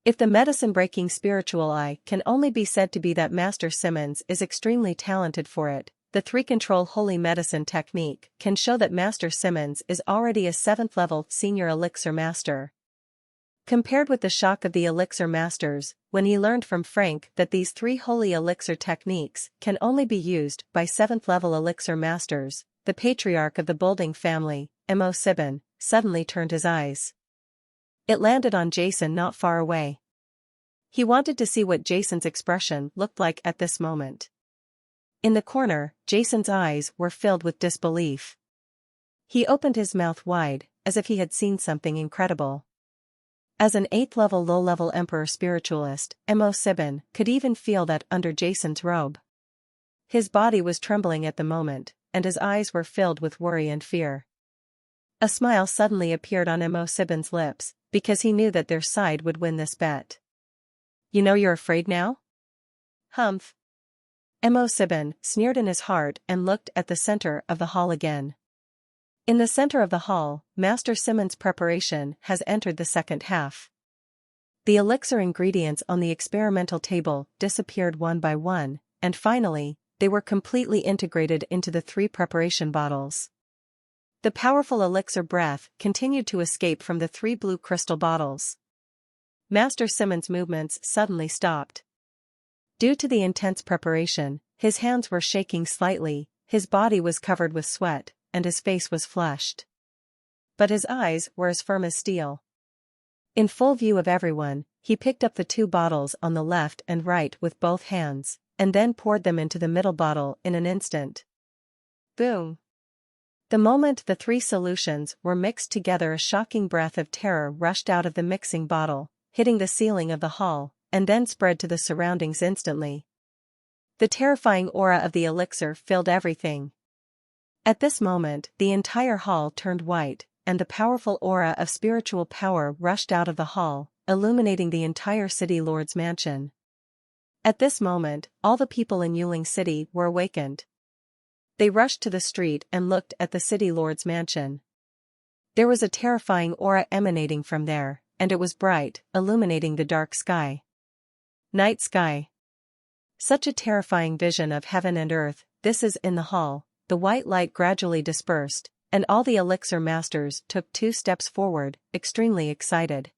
If the medicine-breaking spiritual eye can only be said to be that Master Simmons is extremely talented for it, the 3-control holy medicine technique can show that Master Simmons is already a 7th-level senior elixir master. Compared with the shock of the elixir masters, when he learned from Frank that these 3 holy elixir techniques can only be used by 7th-level elixir masters, the patriarch of the Boulding family, Mo Sibin, suddenly turned his eyes. It landed on Jason not far away. He wanted to see what Jason's expression looked like at this moment. In the corner, Jason's eyes were filled with disbelief. He opened his mouth wide, as if he had seen something incredible. As an 8th-level low-level emperor spiritualist, Mo Sibin could even feel that under Jason's robe. His body was trembling at the moment, and his eyes were filled with worry and fear. A smile suddenly appeared on Mo Sibin's lips, because he knew that their side would win this bet. "You know you're afraid now?" "Humph." Mo Sibin sneered in his heart and looked at the center of the hall again. In the center of the hall, Master Simmons' preparation has entered the second half. The elixir ingredients on the experimental table disappeared one by one, and finally, they were completely integrated into the 3 preparation bottles. The powerful elixir breath continued to escape from the 3 blue crystal bottles. Master Simmons' movements suddenly stopped. Due to the intense preparation, his hands were shaking slightly, his body was covered with sweat, and his face was flushed. But his eyes were as firm as steel. In full view of everyone, he picked up the 2 bottles on the left and right with both hands, and then poured them into the middle bottle in an instant. Boom! The moment the 3 solutions were mixed together, a shocking breath of terror rushed out of the mixing bottle, hitting the ceiling of the hall, and then spread to the surroundings instantly. The terrifying aura of the elixir filled everything. At this moment, the entire hall turned white, and the powerful aura of spiritual power rushed out of the hall, illuminating the entire City Lord's mansion. At this moment, all the people in Yuling City were awakened. They rushed to the street and looked at the City Lord's mansion. There was a terrifying aura emanating from there, and it was bright, illuminating the dark sky. Night sky. Such a terrifying vision of heaven and earth. This is in the hall. The white light gradually dispersed, and all the elixir masters took 2 steps forward, extremely excited.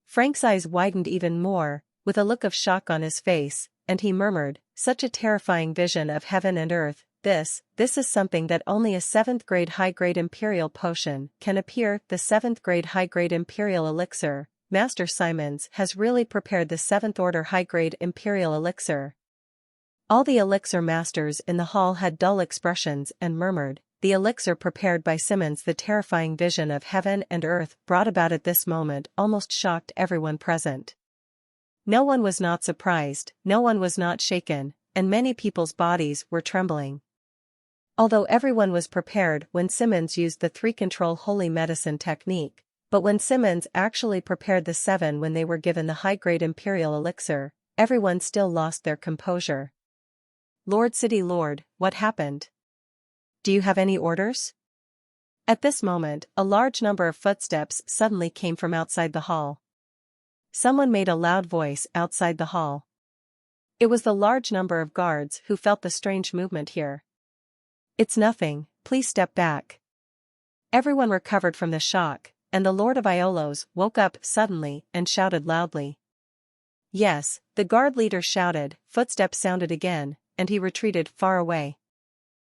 Frank's eyes widened even more, with a look of shock on his face, and he murmured, "Such a terrifying vision of heaven and earth, this is something that only a 7th-grade high-grade imperial potion can appear." The 7th-grade high-grade imperial elixir, Master Simmons has really prepared the 7th-order high-grade imperial elixir. All the elixir masters in the hall had dull expressions and murmured, "The elixir prepared by Simmons." The terrifying vision of heaven and earth brought about at this moment almost shocked everyone present. No one was not surprised, no one was not shaken, and many people's bodies were trembling. Although everyone was prepared when Simmons used the 3-control holy medicine technique, but when Simmons actually prepared the 7 when they were given the high-grade imperial elixir, everyone still lost their composure. "Lord City Lord, what happened? Do you have any orders?" At this moment, a large number of footsteps suddenly came from outside the hall. Someone made a loud voice outside the hall. It was the large number of guards who felt the strange movement here. "It's nothing, please step back." Everyone recovered from the shock, and the Lord of Iolos woke up suddenly and shouted loudly. Yes, the guard leader shouted, footsteps sounded again, and he retreated far away.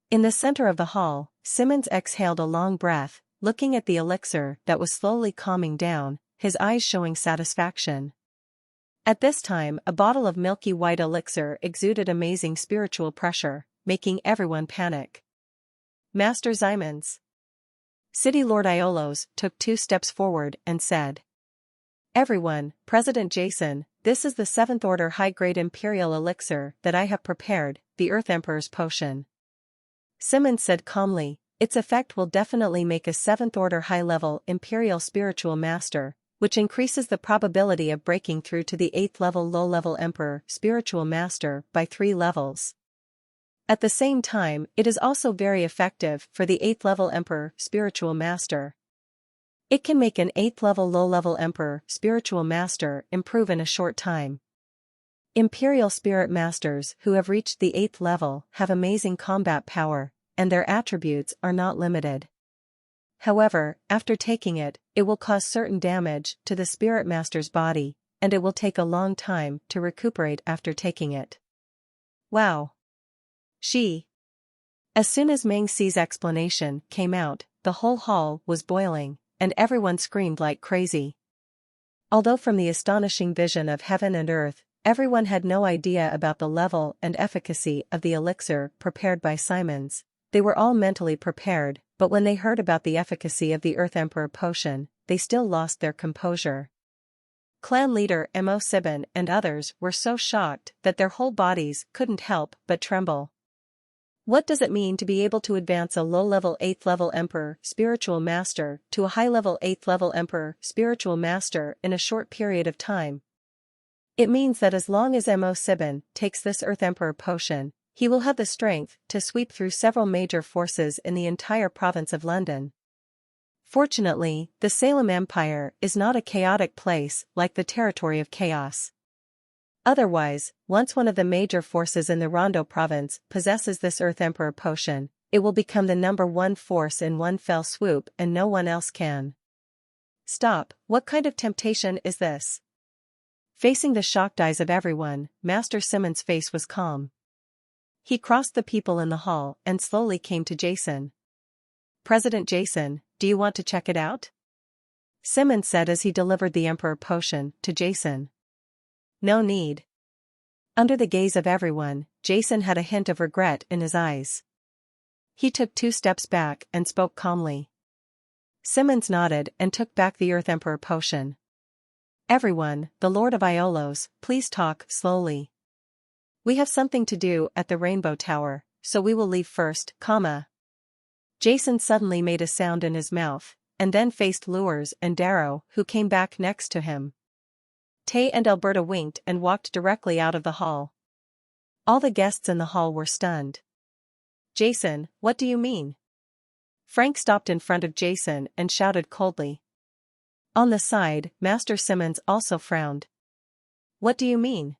In the center of the hall, Simmons exhaled a long breath, looking at the elixir that was slowly calming down, his eyes showing satisfaction. At this time, a bottle of milky white elixir exuded amazing spiritual pressure, making everyone panic. "Master Simmons." City Lord Iolos took 2 steps forward and said, "Everyone, President Jason, this is the 7th Order high-grade Imperial elixir that I have prepared, the Earth Emperor's potion." Simmons said calmly, "Its effect will definitely make a 7th Order high-level Imperial Spiritual Master, which increases the probability of breaking through to the 8th level low-level Emperor Spiritual Master by 3 levels. At the same time, it is also very effective for the 8th level Emperor Spiritual Master. It can make an 8th level low-level Emperor Spiritual Master improve in a short time. Imperial Spirit Masters who have reached the 8th level have amazing combat power, and their attributes are not limited. However, after taking it, it will cause certain damage to the Spirit Master's body, and it will take a long time to recuperate after taking it." "Wow. She." As soon as Meng Xi's explanation came out, the whole hall was boiling, and everyone screamed like crazy. Although from the astonishing vision of heaven and earth, everyone had no idea about the level and efficacy of the elixir prepared by Simmons, they were all mentally prepared, but when they heard about the efficacy of the Earth Emperor potion, they still lost their composure. Clan leader Mo Sibin and others were so shocked that their whole bodies couldn't help but tremble. What does it mean to be able to advance a low-level 8th level Emperor Spiritual Master to a high-level 8th level Emperor Spiritual Master in a short period of time? It means that as long as Mo Sibin takes this Earth Emperor potion, he will have the strength to sweep through several major forces in the entire province of London. Fortunately, the Salem Empire is not a chaotic place like the territory of chaos. Otherwise, once one of the major forces in the Rondo province possesses this Earth Emperor potion, it will become the #1 force in one fell swoop and no one else can. Stop, what kind of temptation is this? Facing the shocked eyes of everyone, Master Simmons' face was calm. He crossed the people in the hall and slowly came to Jason. "President Jason, do you want to check it out?" Simmons said as he delivered the Emperor potion to Jason. "No need." Under the gaze of everyone, Jason had a hint of regret in his eyes. He took 2 steps back and spoke calmly. Simmons nodded and took back the Earth Emperor potion. "Everyone, the Lord of Iolos, please talk slowly. We have something to do at the Rainbow Tower, so we will leave first, comma." Jason suddenly made a sound in his mouth, and then faced Lures and Darrow, who came back next to him. Tay and Alberta winked and walked directly out of the hall. All the guests in the hall were stunned. "Jason, what do you mean?" Frank stopped in front of Jason and shouted coldly. On the side, Master Simmons also frowned. "What do you mean?"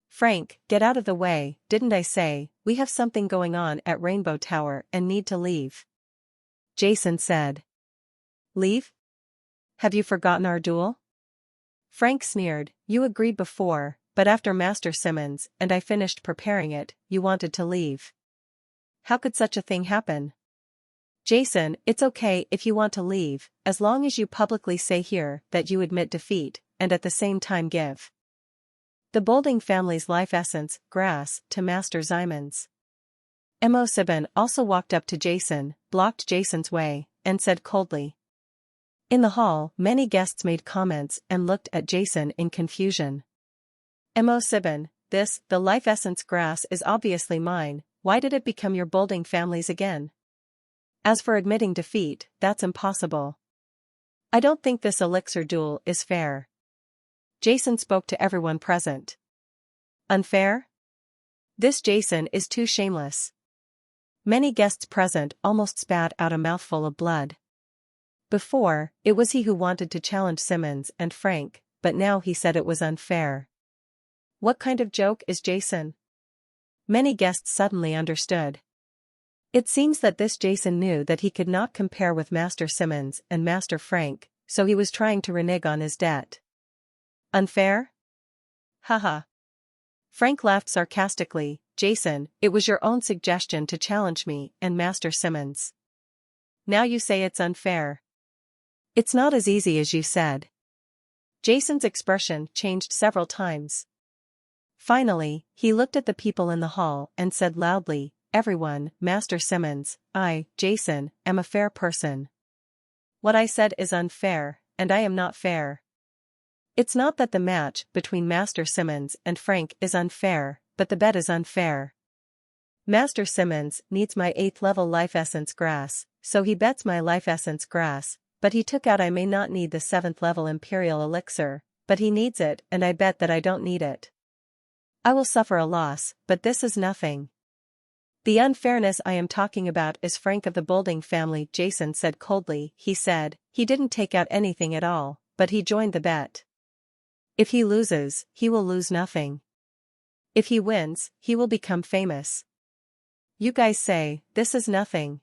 "Frank, get out of the way, didn't I say, we have something going on at Rainbow Tower and need to leave?" Jason said. "Leave? Have you forgotten our duel?" Frank sneered, "You agreed before, but after Master Simmons and I finished preparing it, you wanted to leave. How could such a thing happen?" "Jason, it's okay if you want to leave, as long as you publicly say here that you admit defeat, and at the same time give the Bolding family's life essence, grass, to Master Simmons." Mo Sibin also walked up to Jason, blocked Jason's way, and said coldly. In the hall, many guests made comments and looked at Jason in confusion. "Mo Sibin, the life essence grass is obviously mine, why did it become your Bolding family's again? As for admitting defeat, that's impossible. I don't think this elixir duel is fair." Jason spoke to everyone present. "Unfair? This Jason is too shameless." Many guests present almost spat out a mouthful of blood. Before, it was he who wanted to challenge Simmons and Frank, but now he said it was unfair. What kind of joke is Jason? Many guests suddenly understood. It seems that this Jason knew that he could not compare with Master Simmons and Master Frank, so he was trying to renege on his debt. Unfair? Haha. Frank laughed sarcastically. Jason, it was your own suggestion to challenge me and Master Simmons. Now you say it's unfair. It's not as easy as you said. Jason's expression changed several times. Finally, he looked at the people in the hall and said loudly, everyone, Master Simmons, I, Jason, am a fair person. What I said is unfair, and I am not fair. It's not that the match between Master Simmons and Frank is unfair, but the bet is unfair. Master Simmons needs my 8th level life essence grass, so he bets my life essence grass, but he took out I may not need the 7th level imperial elixir, but he needs it and I bet that I don't need it. I will suffer a loss, but this is nothing. The unfairness I am talking about is Frank of the Boulding family, Jason said coldly. He said, he didn't take out anything at all, but he joined the bet. If he loses, he will lose nothing. If he wins, he will become famous. You guys say, this is nothing.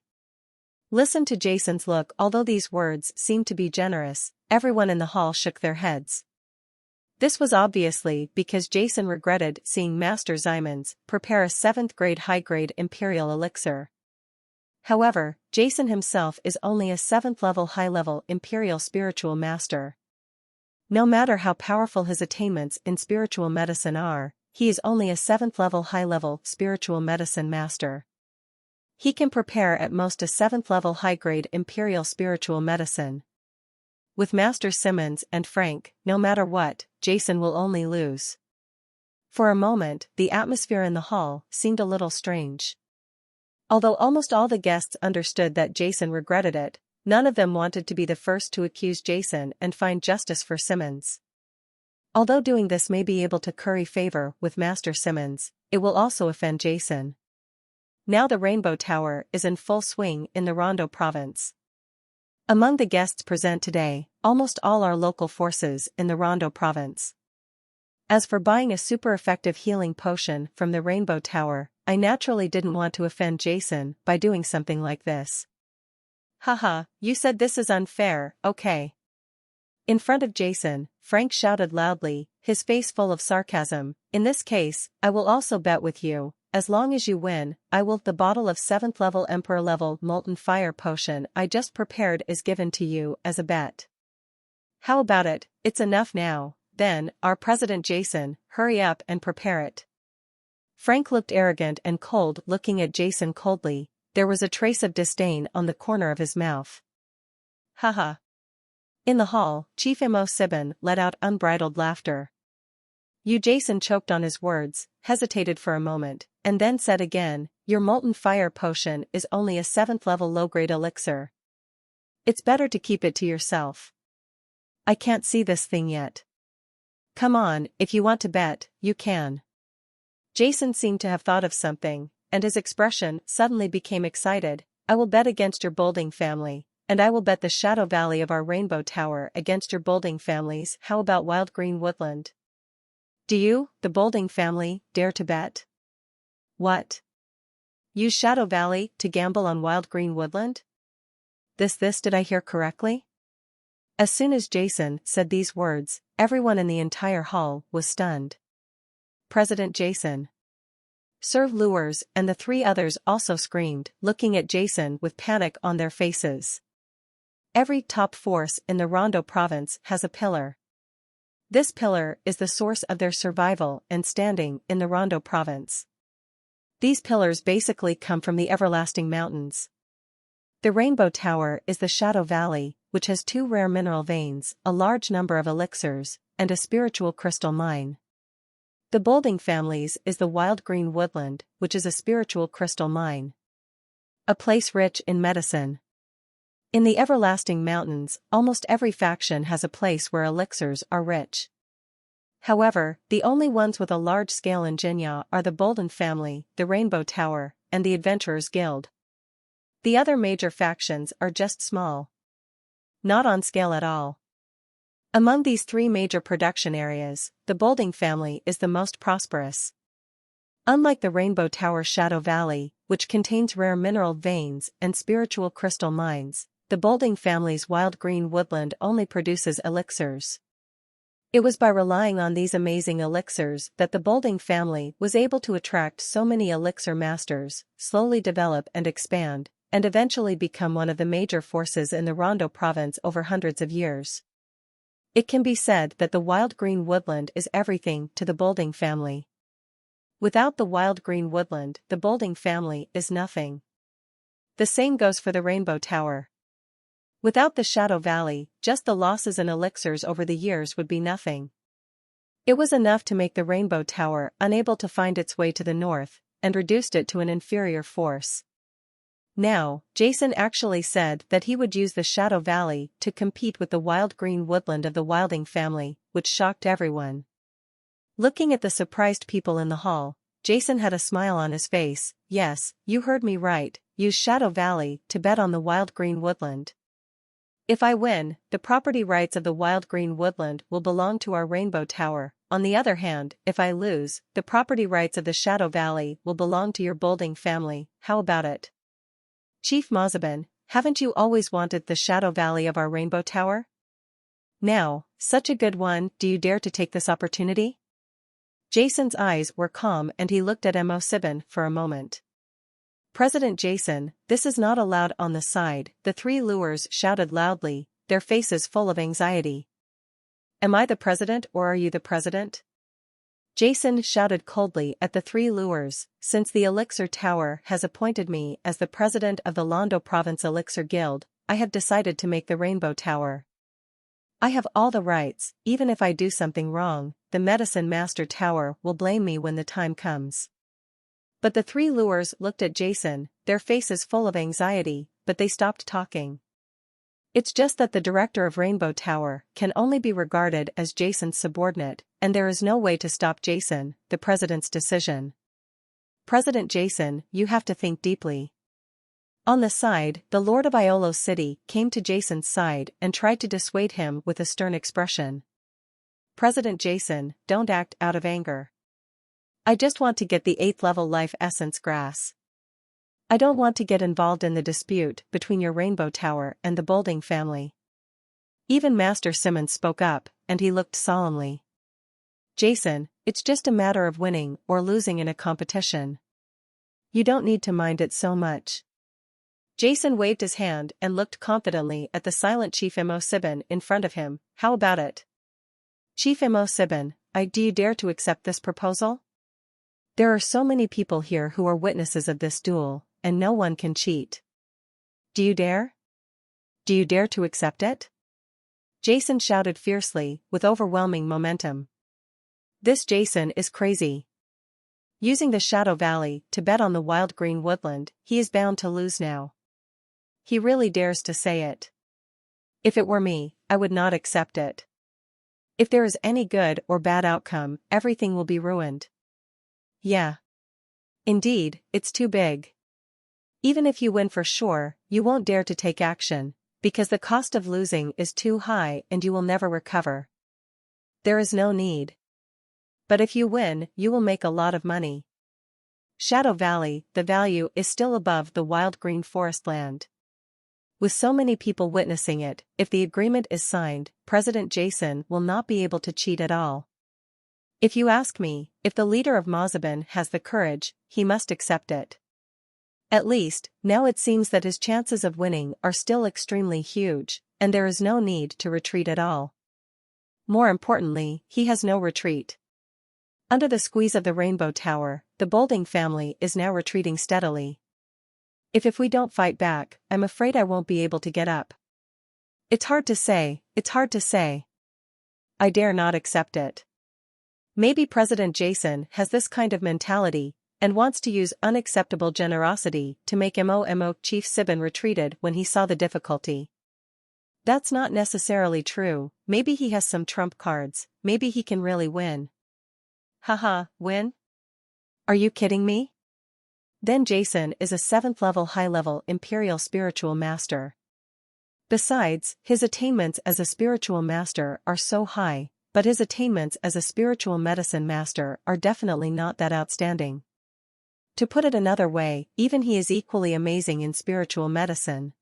Listen to Jason's look. Although these words seemed to be generous, everyone in the hall shook their heads. This was obviously because Jason regretted seeing Master Simons prepare a 7th grade high-grade imperial elixir. However, Jason himself is only a 7th level high-level imperial spiritual master. No matter how powerful his attainments in spiritual medicine are, he is only a 7th level high-level spiritual medicine master. He can prepare at most a 7th level high-grade imperial spiritual medicine. With Master Simmons and Frank, no matter what, Jason will only lose. For a moment, the atmosphere in the hall seemed a little strange. Although almost all the guests understood that Jason regretted it, none of them wanted to be the first to accuse Jason and find justice for Simmons. Although doing this may be able to curry favor with Master Simmons, it will also offend Jason. Now the Rainbow Tower is in full swing in the Rondo province. Among the guests present today, almost all are local forces in the Rondo province. As for buying a super effective healing potion from the Rainbow Tower, I naturally didn't want to offend Jason by doing something like this. Haha, you said this is unfair, okay. In front of Jason, Frank shouted loudly, his face full of sarcasm, in this case, I will also bet with you. As long as you win, I will. The bottle of 7th level Emperor level molten fire potion I just prepared is given to you as a bet. How about it? It's enough now. Then, our President Jason, hurry up and prepare it. Frank looked arrogant and cold, looking at Jason coldly. There was a trace of disdain on the corner of his mouth. Haha. In the hall, Chief Imo Sibin let out unbridled laughter. Jason choked on his words, hesitated for a moment, and then said again, your molten fire potion is only a 7th level low-grade elixir. It's better to keep it to yourself. I can't see this thing yet. Come on, if you want to bet, you can. Jason seemed to have thought of something, and his expression suddenly became excited. I will bet against your Boulding family, and I will bet the Shadow Valley of our Rainbow Tower against your Boulding families. How about Wild Green Woodland? Do you, the Boulding family, dare to bet? What? Use Shadow Valley to gamble on Wild Green Woodland? This did I hear correctly? As soon as Jason said these words, everyone in the entire hall was stunned. President Jason. Sir Lures and the 3 others also screamed, looking at Jason with panic on their faces. Every top force in the Rondo province has a pillar. This pillar is the source of their survival and standing in the Rondo province. These pillars basically come from the everlasting mountains. The Rainbow Tower is the Shadow Valley, which has 2 rare mineral veins, a large number of elixirs, and a spiritual crystal mine. The Boulding families is the Wild Green Woodland, which is a spiritual crystal mine. A place rich in medicine. In the everlasting mountains, almost every faction has a place where elixirs are rich. However, the only ones with a large-scale ingenia are the Bolden family, the Rainbow Tower, and the Adventurers Guild. The other major factions are just small. Not on scale at all. Among these three major production areas, the Bolding family is the most prosperous. Unlike the Rainbow Tower Shadow Valley, which contains rare mineral veins and spiritual crystal mines, the Bolding family's wild green woodland only produces elixirs. It was by relying on these amazing elixirs that the Bolding family was able to attract so many elixir masters, slowly develop and expand, and eventually become one of the major forces in the Rondo province over hundreds of years. It can be said that the wild green woodland is everything to the Bolding family. Without the wild green woodland, the Bolding family is nothing. The same goes for the Rainbow Tower. Without the Shadow Valley, just the losses in elixirs over the years would be nothing. It was enough to make the Rainbow Tower unable to find its way to the north, and reduced it to an inferior force. Now, Jason actually said that he would use the Shadow Valley to compete with the wild green woodland of the Wilding family, which shocked everyone. Looking at the surprised people in the hall, Jason had a smile on his face. Yes, you heard me right, use Shadow Valley to bet on the wild green woodland. If I win, the property rights of the wild green woodland will belong to our Rainbow Tower. On the other hand, if I lose, the property rights of the Shadow Valley will belong to your Bolding family. How about it? Chief Mazabin, haven't you always wanted the Shadow Valley of our Rainbow Tower? Now, such a good one, do you dare to take this opportunity? Jason's eyes were calm and he looked at Mo7 for a moment. President Jason, this is not allowed on the side, the three lures shouted loudly, their faces full of anxiety. Am I the president or are you the president? Jason shouted coldly at the three lures, since the Elixir Tower has appointed me as the president of the Londo Province Elixir Guild, I have decided to make the Rainbow Tower. I have all the rights, even if I do something wrong, the Medicine Master Tower will blame me when the time comes. But the three lures looked at Jason, their faces full of anxiety, but they stopped talking. It's just that the director of Rainbow Tower can only be regarded as Jason's subordinate, and there is no way to stop Jason, the president's decision. President Jason, you have to think deeply. On the side, the Lord of Iolo City came to Jason's side and tried to dissuade him with a stern expression. President Jason, don't act out of anger. I just want to get the 8th level life essence grass. I don't want to get involved in the dispute between your Rainbow Tower and the Bolding family. Even Master Simmons spoke up, and he looked solemnly. Jason, it's just a matter of winning or losing in a competition. You don't need to mind it so much. Jason waved his hand and looked confidently at the silent Chief Mo7 in front of him. How about it? Chief Mo7, do you dare to accept this proposal? There are so many people here who are witnesses of this duel, and no one can cheat. Do you dare? Do you dare to accept it? Jason shouted fiercely, with overwhelming momentum. This Jason is crazy. Using the Shadow Valley to bet on the wild green woodland, he is bound to lose now. He really dares to say it. If it were me, I would not accept it. If there is any good or bad outcome, everything will be ruined. Yeah. Indeed, it's too big. Even if you win for sure, you won't dare to take action, because the cost of losing is too high and you will never recover. There is no need. But if you win, you will make a lot of money. Shadow Valley, the value is still above the wild green forest land. With so many people witnessing it, if the agreement is signed, President Jason will not be able to cheat at all. If you ask me, if the leader of Mazabin has the courage, he must accept it. At least, now it seems that his chances of winning are still extremely huge, and there is no need to retreat at all. More importantly, he has no retreat. Under the squeeze of the Rainbow Tower, the Bolding family is now retreating steadily. If we don't fight back, I'm afraid I won't be able to get up. It's hard to say. I dare not accept it. Maybe President Jason has this kind of mentality, and wants to use unacceptable generosity to make Mo Chief Sibin retreated when he saw the difficulty. That's not necessarily true, maybe he has some trump cards, maybe he can really win. Haha, win? Are you kidding me? Then Jason is a 7th level high-level Imperial Spiritual Master. Besides, his attainments as a spiritual master are so high, but his attainments as a spiritual medicine master are definitely not that outstanding. To put it another way, even he is equally amazing in spiritual medicine.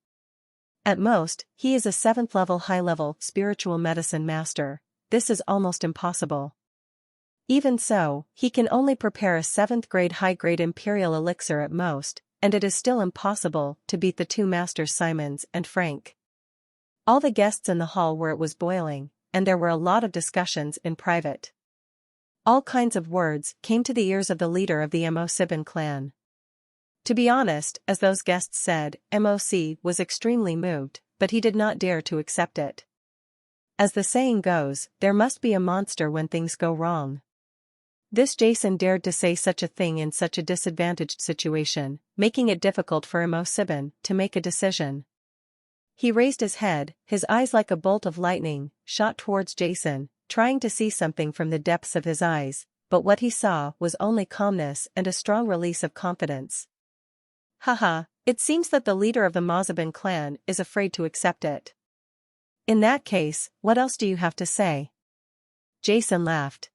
At most, he is a 7th level high-level spiritual medicine master. This is almost impossible. Even so, he can only prepare a 7th grade high-grade imperial elixir at most, and it is still impossible to beat the two masters Simons and Frank. All the guests in the hall were it was boiling, and there were a lot of discussions in private. All kinds of words came to the ears of the leader of the Mo7 clan. To be honest, as those guests said, MOC was extremely moved, but he did not dare to accept it. As the saying goes, there must be a monster when things go wrong. This Jason dared to say such a thing in such a disadvantaged situation, making it difficult for Mo7 to make a decision. He raised his head, his eyes like a bolt of lightning, shot towards Jason, trying to see something from the depths of his eyes, but what he saw was only calmness and a strong release of confidence. Haha, it seems that the leader of the Mo7 clan is afraid to accept it. In that case, what else do you have to say? Jason laughed.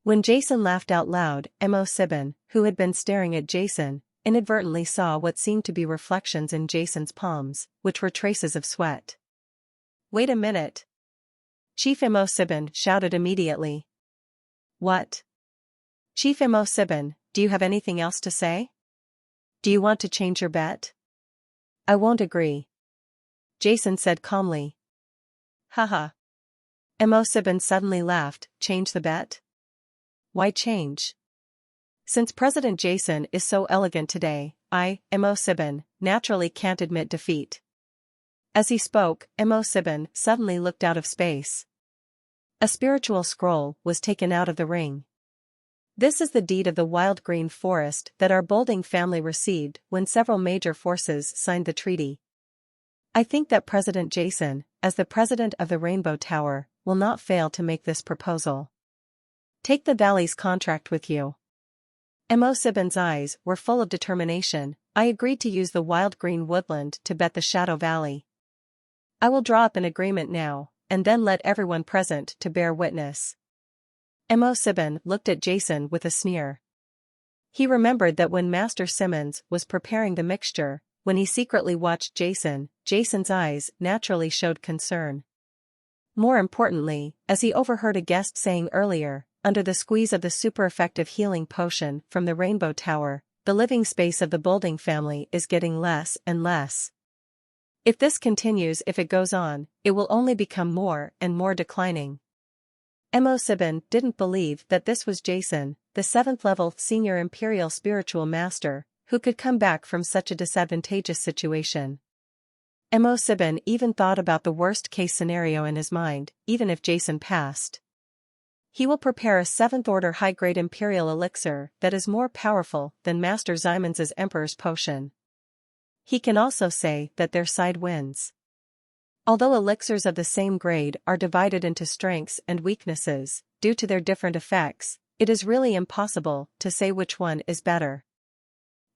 When Jason laughed out loud, Mo7, who had been staring at Jason, inadvertently saw what seemed to be reflections in Jason's palms, which were traces of sweat. Wait a minute. Chief Mo7 shouted immediately. What? Chief Mo7, do you have anything else to say? Do you want to change your bet? I won't agree. Jason said calmly. Haha. Mo7 suddenly laughed. Change the bet? Why change? Since President Jason is so elegant today, I, Mo7, naturally can't admit defeat. As he spoke, Mo7 suddenly looked out of space. A spiritual scroll was taken out of the ring. This is the deed of the wild green forest that our Bolding family received when several major forces signed the treaty. I think that President Jason, as the president of the Rainbow Tower, will not fail to make this proposal. Take the valley's contract with you. Mo7's eyes were full of determination. I agreed to use the wild green woodland to bet the Shadow Valley. I will draw up an agreement now, and then let everyone present to bear witness. Mo7 looked at Jason with a sneer. He remembered that when Master Simmons was preparing the mixture, when he secretly watched Jason, Jason's eyes naturally showed concern. More importantly, as he overheard a guest saying earlier, under the squeeze of the super-effective healing potion from the Rainbow Tower, the living space of the Bolding family is getting less and less. If this continues, if it goes on, it will only become more and more declining. Mo7 didn't believe that this was Jason, the 7th level senior imperial spiritual master, who could come back from such a disadvantageous situation. Mo7 even thought about the worst-case scenario in his mind, even if Jason passed. He will prepare a 7th order high-grade imperial elixir that is more powerful than Master Simons's Emperor's potion. He can also say that their side wins. Although elixirs of the same grade are divided into strengths and weaknesses, due to their different effects, it is really impossible to say which one is better.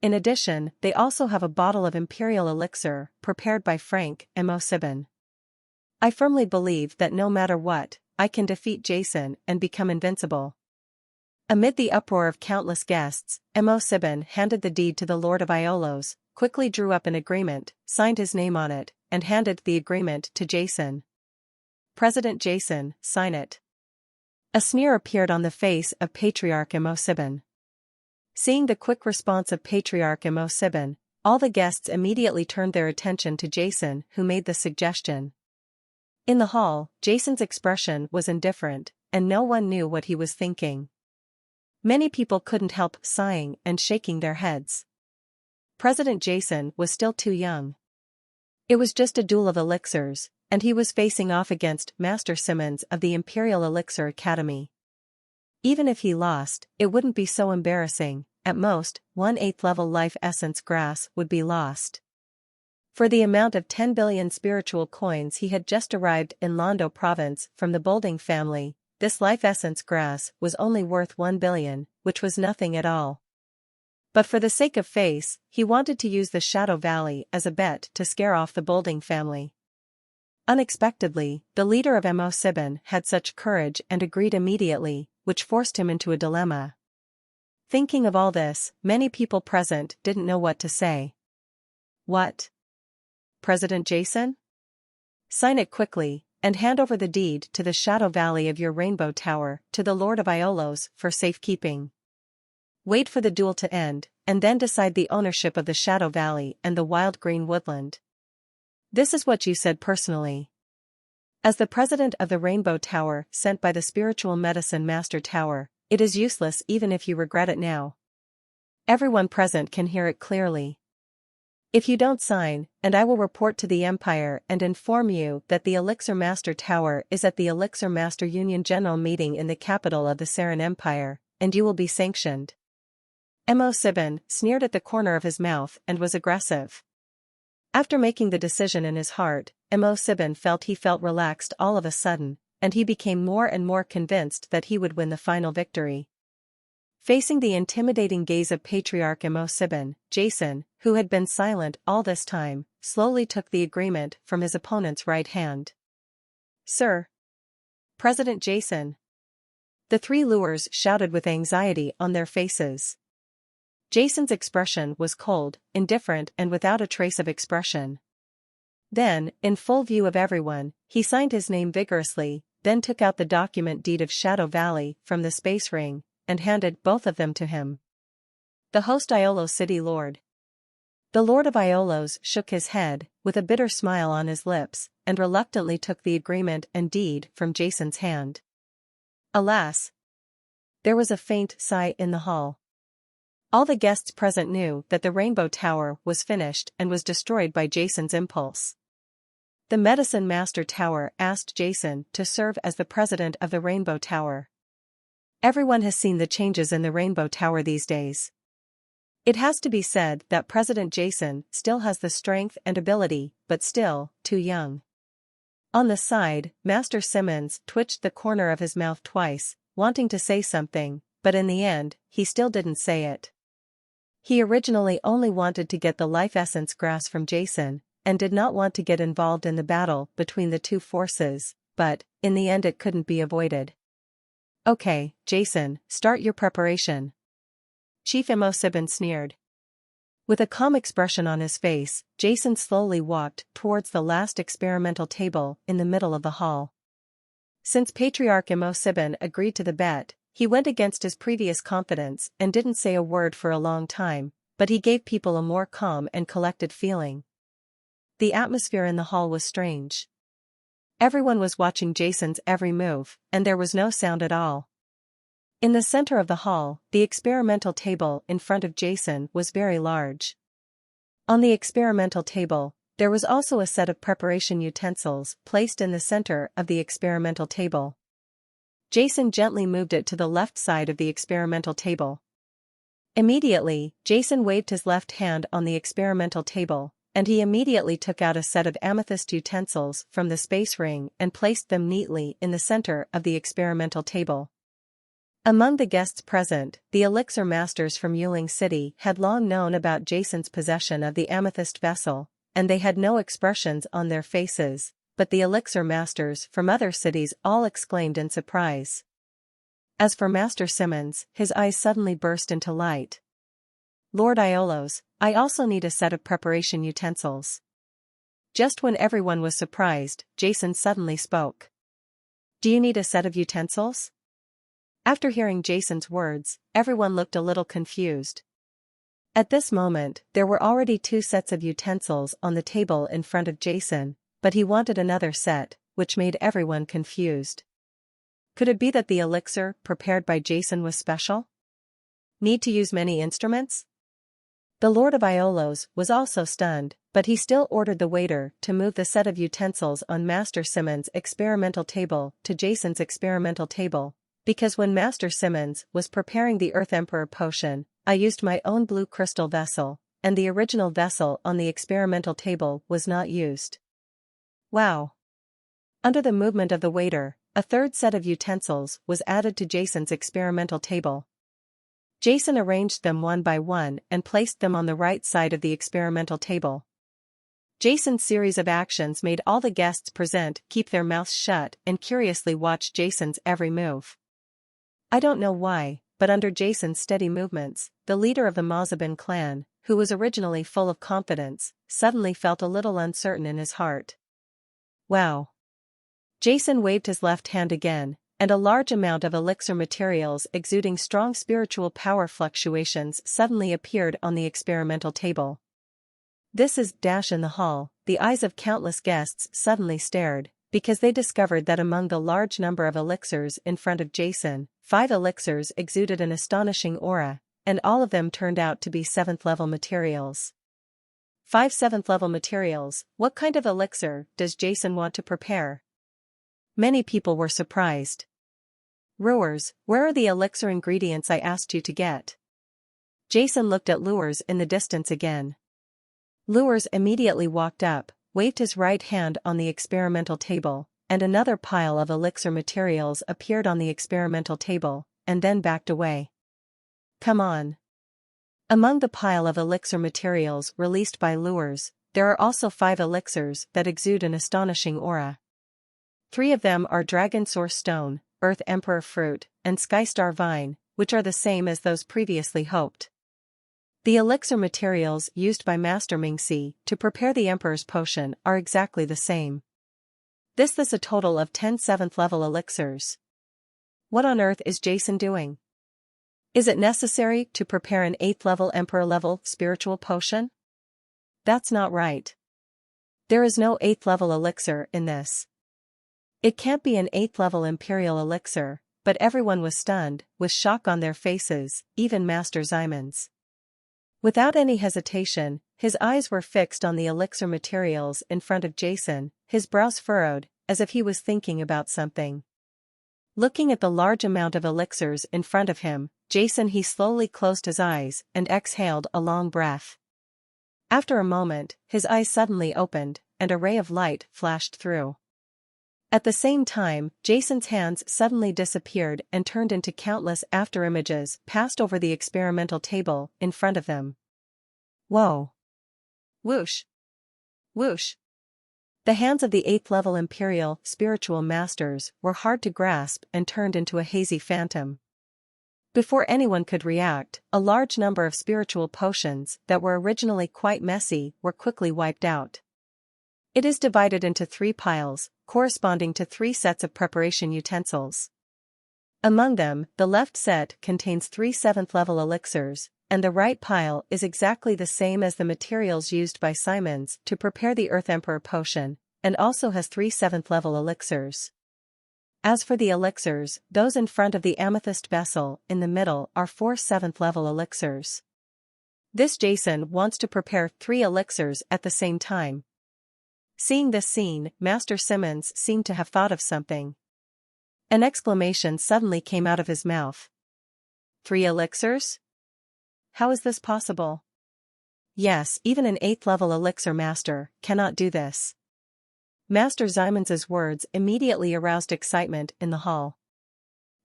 In addition, they also have a bottle of imperial elixir, prepared by Frank Mo7. I firmly believe that no matter what, I can defeat Jason and become invincible. Amid the uproar of countless guests, Mo7 handed the deed to the Lord of Iolos, quickly drew up an agreement, signed his name on it, and handed the agreement to Jason. President Jason, sign it. A sneer appeared on the face of Patriarch Mo7. Seeing the quick response of Patriarch Mo7, all the guests immediately turned their attention to Jason, who made the suggestion. In the hall, Jason's expression was indifferent, and no one knew what he was thinking. Many people couldn't help sighing and shaking their heads. President Jason was still too young. It was just a duel of elixirs, and he was facing off against Master Simmons of the Imperial Elixir Academy. Even if he lost, it wouldn't be so embarrassing. At most, 1/8 level life essence grass would be lost. For the amount of 10 billion spiritual coins he had just arrived in Londo province from the Bolding family, this life essence grass was only worth 1 billion, which was nothing at all. But for the sake of face, he wanted to use the Shadow Valley as a bet to scare off the Bolding family. Unexpectedly, the leader of Mo7 had such courage and agreed immediately, which forced him into a dilemma. Thinking of all this, many people present didn't know what to say. What? President Jason? Sign it quickly, and hand over the deed to the Shadow Valley of your Rainbow Tower to the Lord of Iolos for safekeeping. Wait for the duel to end, and then decide the ownership of the Shadow Valley and the wild green woodland. This is what you said personally. As the president of the Rainbow Tower sent by the Spiritual Medicine Master Tower, it is useless even if you regret it now. Everyone present can hear it clearly. If you don't sign, and I will report to the Empire and inform you that the Elixir Master Tower is at the Elixir Master Union General Meeting in the capital of the Saran Empire, and you will be sanctioned. Mo7 sneered at the corner of his mouth and was aggressive. After making the decision in his heart, Mo7 felt relaxed all of a sudden, and he became more and more convinced that he would win the final victory. Facing the intimidating gaze of Patriarch Mo7, Jason, who had been silent all this time, slowly took the agreement from his opponent's right hand. Sir. President Jason. The three lures shouted with anxiety on their faces. Jason's expression was cold, indifferent and without a trace of expression. Then, in full view of everyone, he signed his name vigorously, then took out the document deed of Shadow Valley from the space ring, and handed both of them to him. The host Iolos City Lord. The Lord of Iolos shook his head, with a bitter smile on his lips, and reluctantly took the agreement and deed from Jason's hand. Alas! There was a faint sigh in the hall. All the guests present knew that the Rainbow Tower was finished and was destroyed by Jason's impulse. The Medicine Master Tower asked Jason to serve as the president of the Rainbow Tower. Everyone has seen the changes in the Rainbow Tower these days. It has to be said that President Jason still has the strength and ability, but still, too young. On the side, Master Simmons twitched the corner of his mouth twice, wanting to say something, but in the end, he still didn't say it. He originally only wanted to get the life essence grass from Jason, and did not want to get involved in the battle between the two forces, but, in the end it couldn't be avoided. Okay, Jason, start your preparation. Chief Mo7 sneered. With a calm expression on his face, Jason slowly walked towards the last experimental table in the middle of the hall. Since Patriarch Mo7 agreed to the bet, he went against his previous confidence and didn't say a word for a long time, but he gave people a more calm and collected feeling. The atmosphere in the hall was strange. Everyone was watching Jason's every move, and there was no sound at all. In the center of the hall, the experimental table in front of Jason was very large. On the experimental table, there was also a set of preparation utensils placed in the center of the experimental table. Jason gently moved it to the left side of the experimental table. Immediately, Jason waved his left hand on the experimental table, and he immediately took out a set of amethyst utensils from the space ring and placed them neatly in the center of the experimental table. Among the guests present, the elixir masters from Yuling City had long known about Jason's possession of the amethyst vessel, and they had no expressions on their faces, but the elixir masters from other cities all exclaimed in surprise. As for Master Simmons, his eyes suddenly burst into light. Lord Iolos, I also need a set of preparation utensils. Just when everyone was surprised, Jason suddenly spoke. Do you need a set of utensils? After hearing Jason's words, everyone looked a little confused. At this moment, there were already 2 sets of utensils on the table in front of Jason, but he wanted another set, which made everyone confused. Could it be that the elixir prepared by Jason was special? Need to use many instruments? The Lord of Iolos was also stunned, but he still ordered the waiter to move the set of utensils on Master Simmons' experimental table to Jason's experimental table, because when Master Simmons was preparing the Earth Emperor potion, I used my own blue crystal vessel, and the original vessel on the experimental table was not used. Wow! Under the movement of the waiter, a 3rd set of utensils was added to Jason's experimental table. Jason arranged them one by one and placed them on the right side of the experimental table. Jason's series of actions made all the guests present keep their mouths shut and curiously watch Jason's every move. I don't know why, but under Jason's steady movements, the leader of the Mazabin clan, who was originally full of confidence, suddenly felt a little uncertain in his heart. Wow! Jason waved his left hand again, and a large amount of elixir materials exuding strong spiritual power fluctuations suddenly appeared on the experimental table. This is dash in the hall. The eyes of countless guests suddenly stared, because they discovered that among the large number of elixirs in front of Jason, 5 elixirs exuded an astonishing aura, and all of them turned out to be 7th-level materials. 5 7th-level materials. What kind of elixir does Jason want to prepare? Many people were surprised. Lures, where are the elixir ingredients I asked you to get? Jason looked at Lures in the distance again. Lures immediately walked up, waved his right hand on the experimental table, and another pile of elixir materials appeared on the experimental table, and then backed away. Come on. Among the pile of elixir materials released by Lures, there are also 5 elixirs that exude an astonishing aura. 3 of them are Dragon Source Stone, Earth Emperor Fruit, and Sky Star Vine, which are the same as those previously hoped. The elixir materials used by Master Mingxi to prepare the Emperor's potion are exactly the same. This is a total of 10 7th-level elixirs. What on earth is Jason doing? Is it necessary to prepare an 8th-level Emperor-level spiritual potion? That's not right. There is no 8th-level elixir in this. It can't be an 8th-level Imperial elixir, but everyone was stunned, with shock on their faces, even Master Zyman's. Without any hesitation, his eyes were fixed on the elixir materials in front of Jason, his brows furrowed, as if he was thinking about something. Looking at the large amount of elixirs in front of him, he slowly closed his eyes and exhaled a long breath. After a moment, his eyes suddenly opened, and a ray of light flashed through. At the same time, Jason's hands suddenly disappeared and turned into countless afterimages passed over the experimental table in front of them. Whoa! Whoosh! Whoosh! The hands of the 8th-level Imperial spiritual masters were hard to grasp and turned into a hazy phantom. Before anyone could react, a large number of spiritual potions that were originally quite messy were quickly wiped out. It is divided into 3 piles, corresponding to 3 sets of preparation utensils. Among them, the left set contains 3 7th-level elixirs, and the right pile is exactly the same as the materials used by Simons to prepare the Earth Emperor potion, and also has 3 7th-level elixirs. As for the elixirs, those in front of the amethyst vessel in the middle are 4 7th-level elixirs. This Jason wants to prepare 3 elixirs at the same time. Seeing this scene, Master Simmons seemed to have thought of something. An exclamation suddenly came out of his mouth. 3 elixirs? How is this possible? Yes, even an 8th-level elixir master cannot do this. Master Zyman's words immediately aroused excitement in the hall.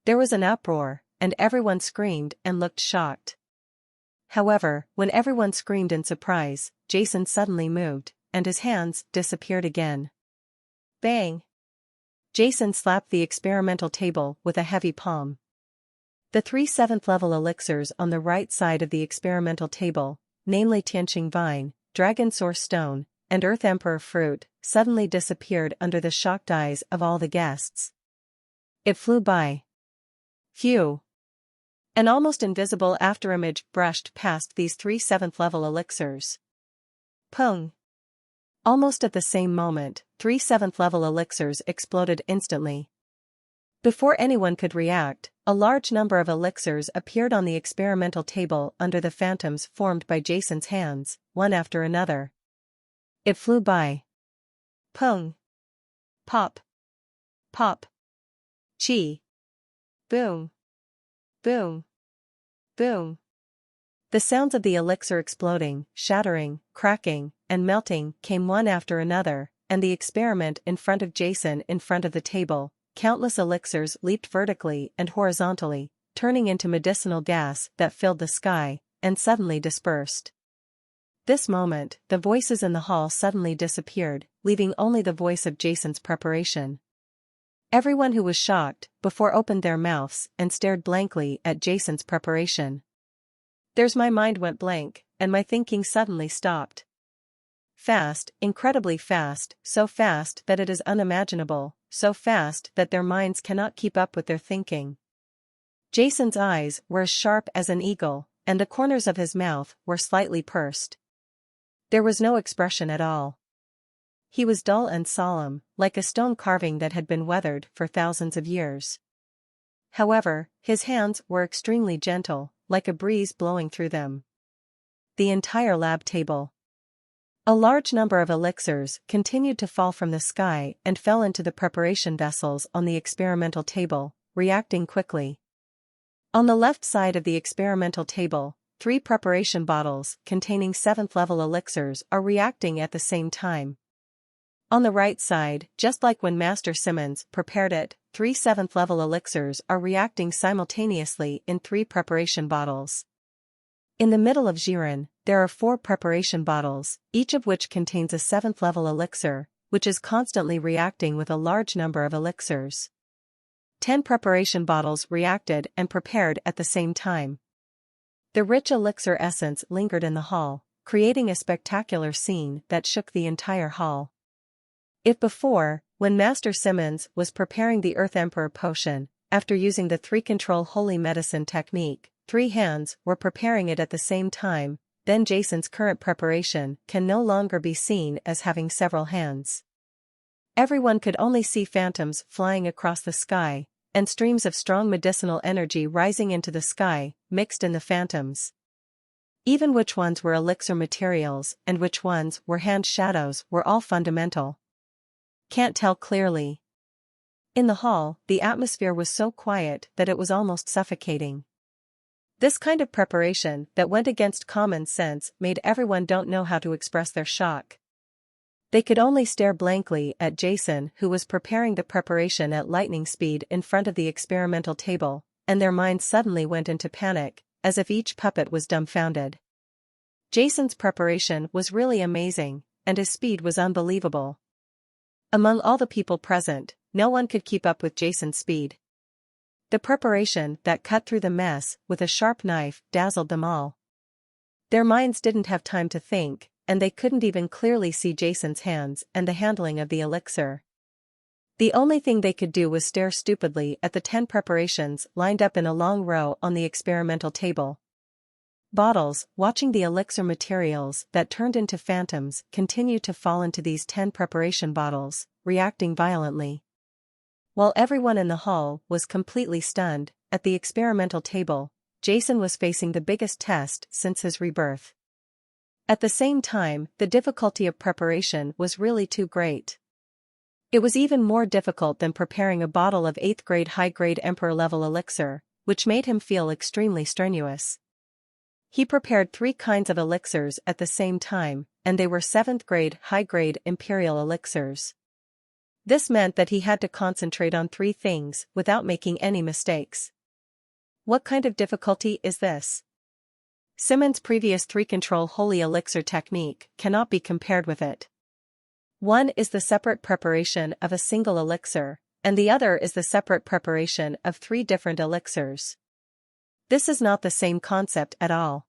There was an uproar, and everyone screamed and looked shocked. However, when everyone screamed in surprise, Jason suddenly moved, and his hands disappeared again. Bang! Jason slapped the experimental table with a heavy palm. The 3 7th-level elixirs on the right side of the experimental table, namely Tianqing Vine, Dragon Source Stone, and Earth Emperor Fruit, suddenly disappeared under the shocked eyes of all the guests. It flew by. Phew! An almost invisible afterimage brushed past these 3 7th-level elixirs. Pung! Almost at the same moment, 3 7th-level elixirs exploded instantly. Before anyone could react, a large number of elixirs appeared on the experimental table under the phantoms formed by Jason's hands, one after another. It flew by. Pung! Pop! Pop! Chi! Boom! Boom! Boom! The sounds of the elixir exploding, shattering, cracking, and melting came one after another, and the experiment in front of Jason in front of the table, countless elixirs leaped vertically and horizontally, turning into medicinal gas that filled the sky, and suddenly dispersed. This moment, the voices in the hall suddenly disappeared, leaving only the voice of Jason's preparation. Everyone who was shocked before opened their mouths and stared blankly at Jason's preparation. My mind went blank, and my thinking suddenly stopped. Fast, incredibly fast, so fast that it is unimaginable, so fast that their minds cannot keep up with their thinking. Jason's eyes were as sharp as an eagle, and the corners of his mouth were slightly pursed. There was no expression at all. He was dull and solemn, like a stone carving that had been weathered for thousands of years. However, his hands were extremely gentle, like a breeze blowing through them. The entire lab table. A large number of elixirs continued to fall from the sky and fell into the preparation vessels on the experimental table, reacting quickly. On the left side of the experimental table, 3 preparation bottles containing 7th-level elixirs are reacting at the same time. On the right side, just like when Master Simmons prepared it, 3 7th-level elixirs are reacting simultaneously in 3 preparation bottles. In the middle of Jiren, there are 4 preparation bottles, each of which contains a 7th-level elixir, which is constantly reacting with a large number of elixirs. 10 preparation bottles reacted and prepared at the same time. The rich elixir essence lingered in the hall, creating a spectacular scene that shook the entire hall. If before, when Master Simmons was preparing the Earth Emperor potion, after using the 3-control holy medicine technique, 3 hands were preparing it at the same time, then Jason's current preparation can no longer be seen as having several hands. Everyone could only see phantoms flying across the sky, and streams of strong medicinal energy rising into the sky, mixed in the phantoms. Even which ones were elixir materials and which ones were hand shadows were all fundamental. Can't tell clearly. In the hall, the atmosphere was so quiet that it was almost suffocating. This kind of preparation that went against common sense made everyone don't know how to express their shock. They could only stare blankly at Jason, who was preparing the preparation at lightning speed in front of the experimental table, and their minds suddenly went into panic, as if each puppet was dumbfounded. Jason's preparation was really amazing, and his speed was unbelievable. Among all the people present, no one could keep up with Jason's speed. The preparation that cut through the mess with a sharp knife dazzled them all. Their minds didn't have time to think, and they couldn't even clearly see Jason's hands and the handling of the elixir. The only thing they could do was stare stupidly at the 10 preparations lined up in a long row on the experimental table. Bottles, watching the elixir materials that turned into phantoms continue to fall into these 10 preparation bottles, reacting violently. While everyone in the hall was completely stunned, at the experimental table, Jason was facing the biggest test since his rebirth. At the same time, the difficulty of preparation was really too great. It was even more difficult than preparing a bottle of 8th grade high-grade Emperor-level elixir, which made him feel extremely strenuous. He prepared 3 kinds of elixirs at the same time, and they were 7th grade high-grade Imperial elixirs. This meant that he had to concentrate on 3 things without making any mistakes. What kind of difficulty is this? Simmons' previous 3-control holy elixir technique cannot be compared with it. One is the separate preparation of a single elixir, and the other is the separate preparation of 3 different elixirs. This is not the same concept at all.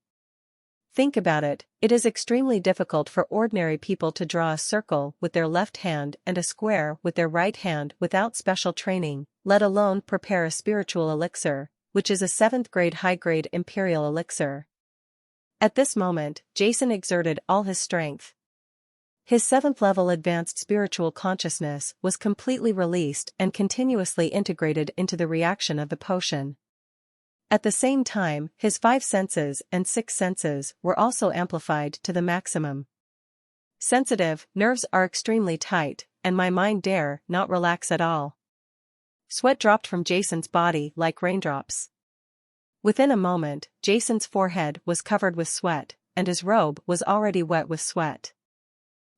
Think about it, it is extremely difficult for ordinary people to draw a circle with their left hand and a square with their right hand without special training, let alone prepare a spiritual elixir, which is a 7th grade high-grade Imperial elixir. At this moment, Jason exerted all his strength. His 7th-level advanced spiritual consciousness was completely released and continuously integrated into the reaction of the potion. At the same time, his 5 senses and 6 senses were also amplified to the maximum. Sensitive nerves are extremely tight, and my mind dare not relax at all. Sweat dropped from Jason's body like raindrops. Within a moment, Jason's forehead was covered with sweat, and his robe was already wet with sweat.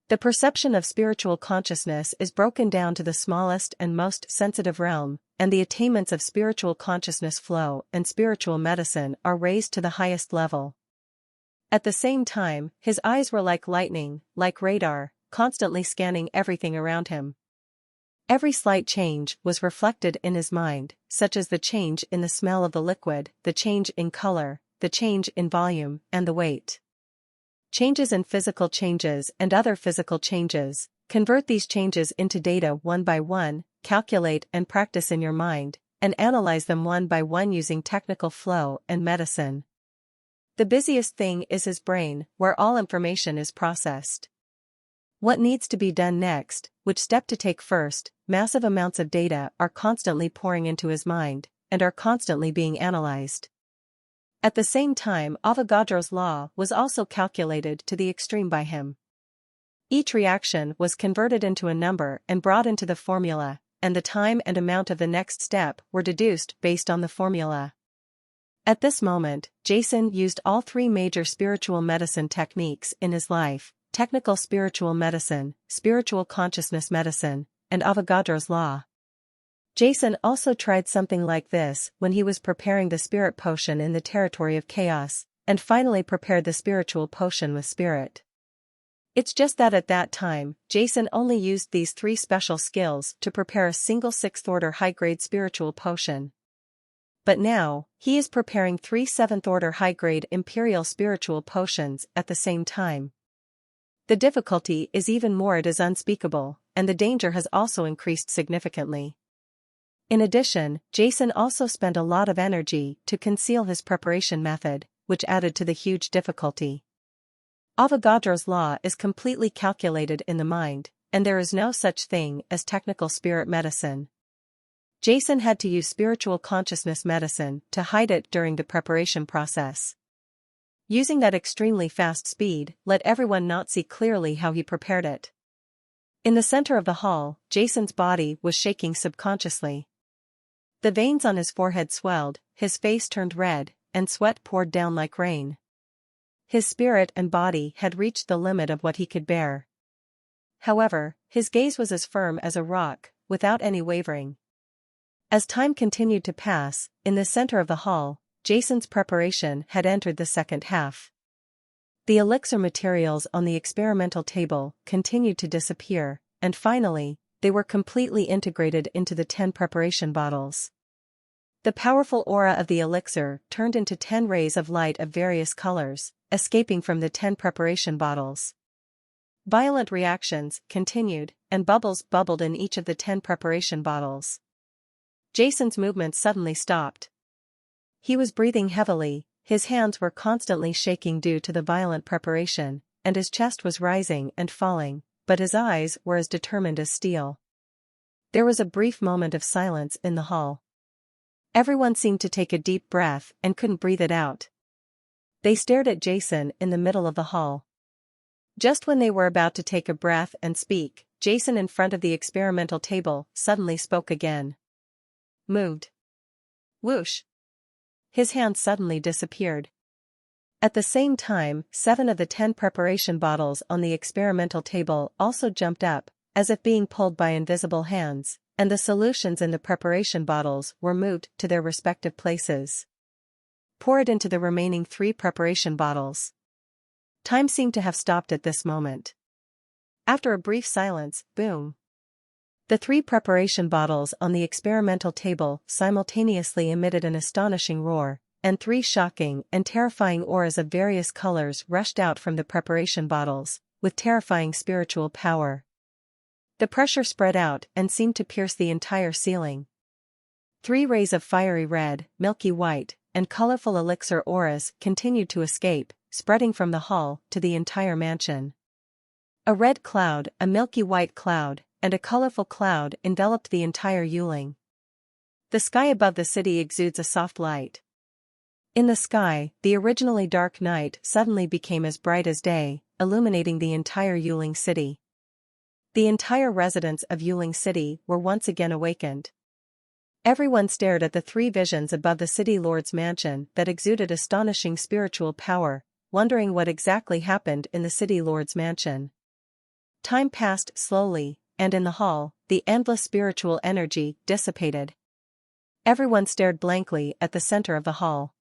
The perception of spiritual consciousness is broken down to the smallest and most sensitive realm, and the attainments of spiritual consciousness flow and spiritual medicine are raised to the highest level. At the same time, his eyes were like lightning, like radar, constantly scanning everything around him. Every slight change was reflected in his mind, such as the change in the smell of the liquid, the change in color, the change in volume, and the weight. Changes in physical changes and other physical changes. Convert these changes into data one by one, calculate and practice in your mind, and analyze them one by one using technical flow and medicine. The busiest thing is his brain, where all information is processed. What needs to be done next, which step to take first, massive amounts of data are constantly pouring into his mind, and are constantly being analyzed. At the same time, Avogadro's law was also calculated to the extreme by him. Each reaction was converted into a number and brought into the formula, and the time and amount of the next step were deduced based on the formula. At this moment, Jason used all three major spiritual medicine techniques in his life: technical spiritual medicine, spiritual consciousness medicine, and Avogadro's law. Jason also tried something like this when he was preparing the spirit potion in the territory of chaos, and finally prepared the spiritual potion with spirit. It's just that at that time, Jason only used these three special skills to prepare a single 6th-order high-grade spiritual potion. But now, he is preparing 3 7th-order high-grade imperial spiritual potions at the same time. The difficulty is even more, it is unspeakable, and the danger has also increased significantly. In addition, Jason also spent a lot of energy to conceal his preparation method, which added to the huge difficulty. Avogadro's law is completely calculated in the mind, and there is no such thing as technical spirit medicine. Jason had to use spiritual consciousness medicine to hide it during the preparation process. Using that extremely fast speed let everyone not see clearly how he prepared it. In the center of the hall, Jason's body was shaking subconsciously. The veins on his forehead swelled, his face turned red, and sweat poured down like rain. His spirit and body had reached the limit of what he could bear. However, his gaze was as firm as a rock, without any wavering. As time continued to pass, in the center of the hall, Jason's preparation had entered the second half. The elixir materials on the experimental table continued to disappear, and finally, they were completely integrated into the 10 preparation bottles. The powerful aura of the elixir turned into 10 rays of light of various colors, escaping from the 10 preparation bottles. Violent reactions continued, and bubbles bubbled in each of the 10 preparation bottles. Jason's movements suddenly stopped. He was breathing heavily, his hands were constantly shaking due to the violent preparation, and his chest was rising and falling, but his eyes were as determined as steel. There was a brief moment of silence in the hall. Everyone seemed to take a deep breath and couldn't breathe it out. They stared at Jason in the middle of the hall. Just when they were about to take a breath and speak, Jason in front of the experimental table suddenly spoke again. Moved. Whoosh. His hand suddenly disappeared. At the same time, 7 of the 10 preparation bottles on the experimental table also jumped up, as if being pulled by invisible hands, and the solutions in the preparation bottles were moved to their respective places. Pour it into the remaining 3 preparation bottles. Time seemed to have stopped at this moment. After a brief silence, boom. The 3 preparation bottles on the experimental table simultaneously emitted an astonishing roar, and 3 shocking and terrifying auras of various colors rushed out from the preparation bottles, with terrifying spiritual power. The pressure spread out and seemed to pierce the entire ceiling. 3 rays of fiery red, milky white, and colorful elixir auras continued to escape, spreading from the hall to the entire mansion. A red cloud, a milky white cloud, and a colorful cloud enveloped the entire Yuling. The sky above the city exudes a soft light. In the sky, the originally dark night suddenly became as bright as day, illuminating the entire Yuling city. The entire residents of Yuling city were once again awakened. Everyone stared at the 3 visions above the city lord's mansion that exuded astonishing spiritual power, wondering what exactly happened in the city lord's mansion. Time passed slowly, and in the hall, the endless spiritual energy dissipated. Everyone stared blankly at the center of the hall.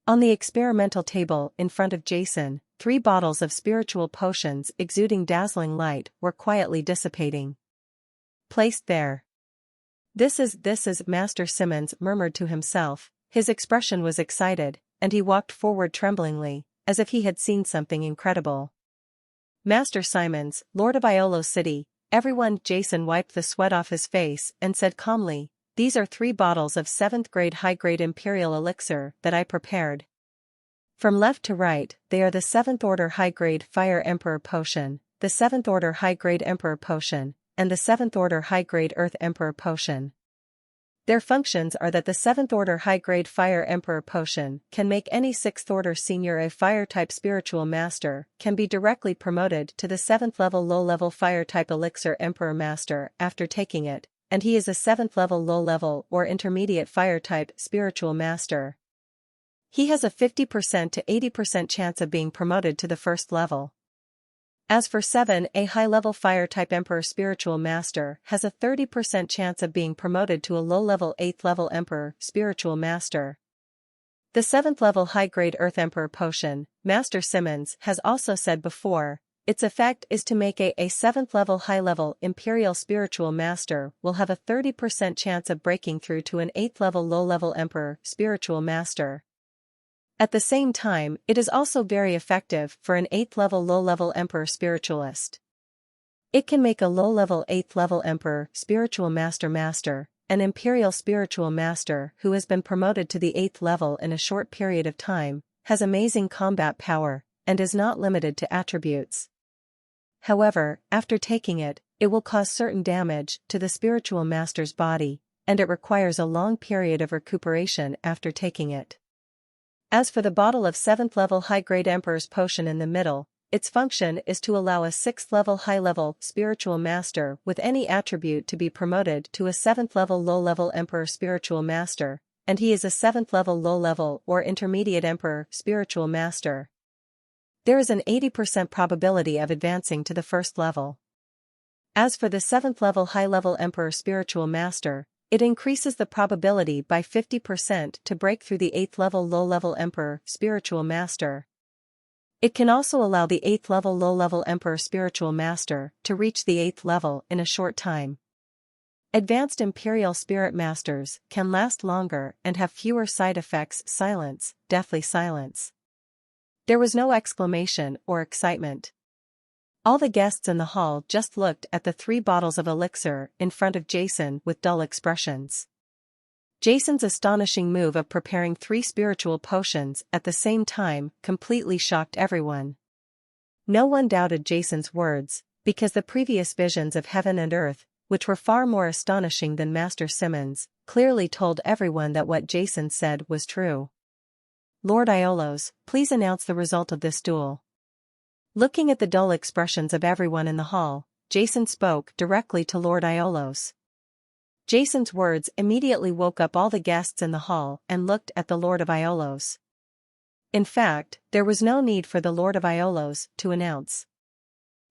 On the experimental table in front of Jason, 3 bottles of spiritual potions exuding dazzling light were quietly dissipating. Placed there. This is, Master Simmons murmured to himself. His expression was excited, and he walked forward tremblingly, as if he had seen something incredible. Master Simmons, Lord of Iolo City, everyone. Jason wiped the sweat off his face and said calmly, these are 3 bottles of 7th grade high-grade Imperial elixir that I prepared. From left to right, they are the 7th order high-grade Fire Emperor potion, the 7th order high-grade Emperor potion, and the 7th order high-grade Earth Emperor potion. Their functions are that the 7th order high-grade Fire Emperor potion can make any 6th order senior a fire-type spiritual master, can be directly promoted to the 7th level low-level fire-type elixir Emperor master after taking it, and he is a 7th level low-level or intermediate fire-type spiritual master. He has a 50% to 80% chance of being promoted to the 1st level. As for 7, a high-level fire-type Emperor Spiritual Master has a 30% chance of being promoted to a low-level 8th level Emperor Spiritual Master. The 7th level high-grade Earth Emperor potion, Master Simmons has also said before, its effect is to make a 7th level high-level Imperial Spiritual Master will have a 30% chance of breaking through to an 8th level low-level Emperor Spiritual Master. At the same time, it is also very effective for an 8th level low-level Emperor Spiritualist. It can make a low-level 8th level Emperor Spiritual Master, an Imperial Spiritual Master who has been promoted to the 8th level in a short period of time, has amazing combat power, and is not limited to attributes. However, after taking it, it will cause certain damage to the Spiritual Master's body, and it requires a long period of recuperation after taking it. As for the bottle of 7th level high-grade Emperor's potion in the middle, its function is to allow a 6th level high-level spiritual master with any attribute to be promoted to a 7th level low-level Emperor Spiritual Master, and he is a 7th level low-level or intermediate Emperor Spiritual Master. There is an 80% probability of advancing to the 1st level. As for the 7th level high-level Emperor Spiritual Master, it increases the probability by 50% to break through the 8th level low-level Emperor Spiritual Master. It can also allow the 8th level low-level Emperor Spiritual Master to reach the 8th level in a short time. Advanced Imperial Spirit Masters can last longer and have fewer side effects. Silence, deathly silence. There was no exclamation or excitement. All the guests in the hall just looked at the 3 bottles of elixir in front of Jason with dull expressions. Jason's astonishing move of preparing 3 spiritual potions at the same time completely shocked everyone. No one doubted Jason's words, because the previous visions of heaven and earth, which were far more astonishing than Master Simmons, clearly told everyone that what Jason said was true. Lord Iolos, please announce the result of this duel. Looking at the dull expressions of everyone in the hall, Jason spoke directly to Lord Iolos. Jason's words immediately woke up all the guests in the hall and looked at the Lord of Iolos. In fact, there was no need for the Lord of Iolos to announce.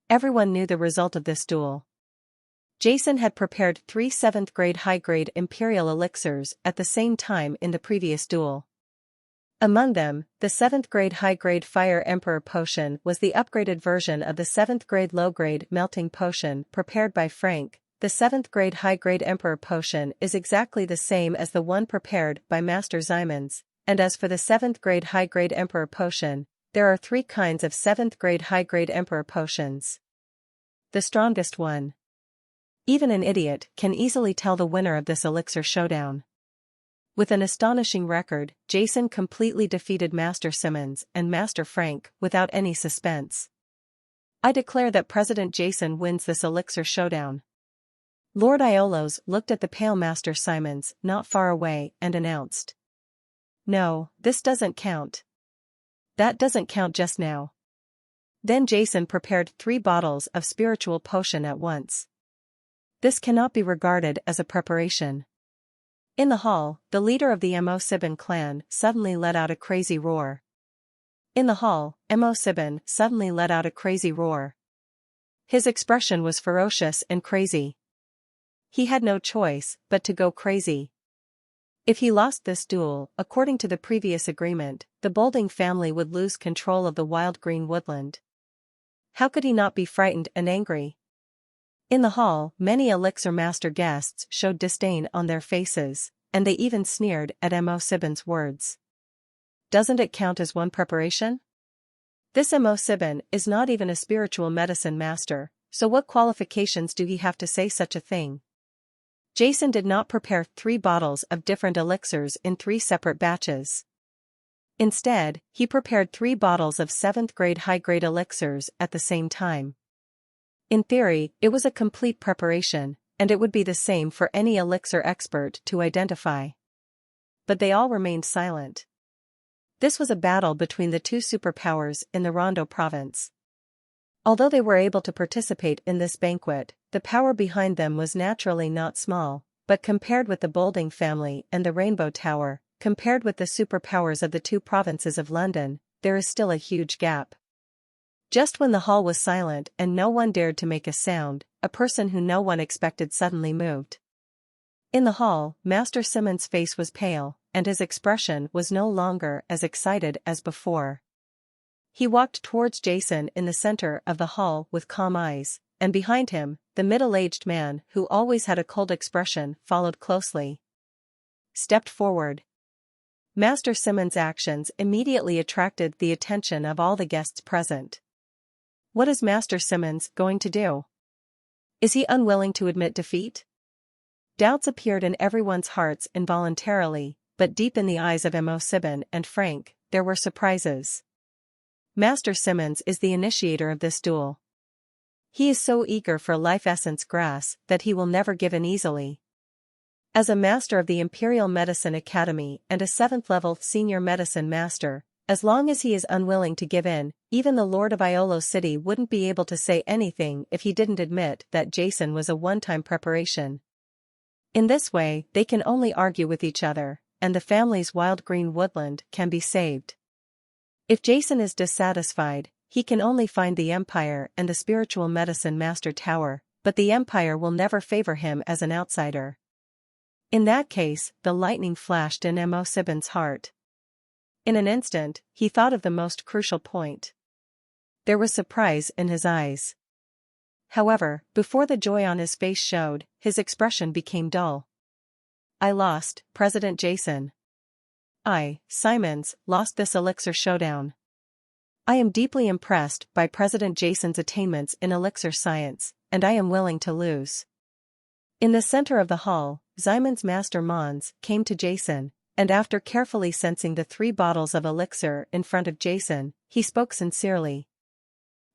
Everyone knew the result of this duel. Jason had prepared 3 7th grade high-grade Imperial elixirs at the same time in the previous duel. Among them, the 7th grade high-grade Fire Emperor potion was the upgraded version of the 7th grade low-grade Melting potion prepared by Frank. The 7th grade high-grade Emperor potion is exactly the same as the one prepared by Master Simmons, and as for the 7th grade high-grade Emperor potion, there are 3 kinds of 7th grade high-grade Emperor potions. The strongest one. Even an idiot can easily tell the winner of this elixir showdown. With an astonishing record, Jason completely defeated Master Simmons and Master Frank without any suspense. I declare that President Jason wins this elixir showdown. Lord Iolos looked at the pale Master Simmons not far away and announced. No, this doesn't count. That doesn't count just now. Then Jason prepared 3 bottles of spiritual potion at once. This cannot be regarded as a preparation. In the hall, the leader of the Mo Sibin clan suddenly let out a crazy roar. In the hall, Mo Sibin suddenly let out a crazy roar. His expression was ferocious and crazy. He had no choice but to go crazy. If he lost this duel, according to the previous agreement, the Bolding family would lose control of the wild green woodland. How could he not be frightened and angry? In the hall, many elixir master guests showed disdain on their faces, and they even sneered at Mo Sibin's words. Doesn't it count as one preparation? This Mo Sibin is not even a spiritual medicine master, so what qualifications do he have to say such a thing? Jason did not prepare 3 bottles of different elixirs in 3 separate batches. Instead, he prepared 3 bottles of 7th grade high-grade elixirs at the same time. In theory, it was a complete preparation, and it would be the same for any elixir expert to identify. But they all remained silent. This was a battle between the 2 superpowers in the Rondo province. Although they were able to participate in this banquet, the power behind them was naturally not small, but compared with the Bolding family and the Rainbow Tower, compared with the superpowers of the 2 provinces of London, there is still a huge gap. Just when the hall was silent and no one dared to make a sound, a person who no one expected suddenly moved. In the hall, Master Simmons' face was pale, and his expression was no longer as excited as before. He walked towards Jason in the center of the hall with calm eyes, and behind him, the middle-aged man who always had a cold expression followed closely. Stepped forward. Master Simmons' actions immediately attracted the attention of all the guests present. What is Master Simmons going to do? Is he unwilling to admit defeat? Doubts appeared in everyone's hearts involuntarily, but deep in the eyes of Mo Sibin and Frank, there were surprises. Master Simmons is the initiator of this duel. He is so eager for life essence grass that he will never give in easily. As a master of the Imperial Medicine Academy and a 7th level senior medicine master, as long as he is unwilling to give in, even the Lord of Iolo City wouldn't be able to say anything if he didn't admit that Jason was a one-time preparation. In this way, they can only argue with each other, and the family's wild green woodland can be saved. If Jason is dissatisfied, he can only find the Empire and the Spiritual Medicine Master Tower, but the Empire will never favor him as an outsider. In that case, the lightning flashed in Mo Sibin's heart. In an instant, he thought of the most crucial point. There was surprise in his eyes. However, before the joy on his face showed, his expression became dull. I lost, President Jason. I, Simons, lost this elixir showdown. I am deeply impressed by President Jason's attainments in elixir science, and I am willing to lose. In the center of the hall, Simon's master Mons came to Jason, and after carefully sensing the 3 bottles of elixir in front of Jason, he spoke sincerely.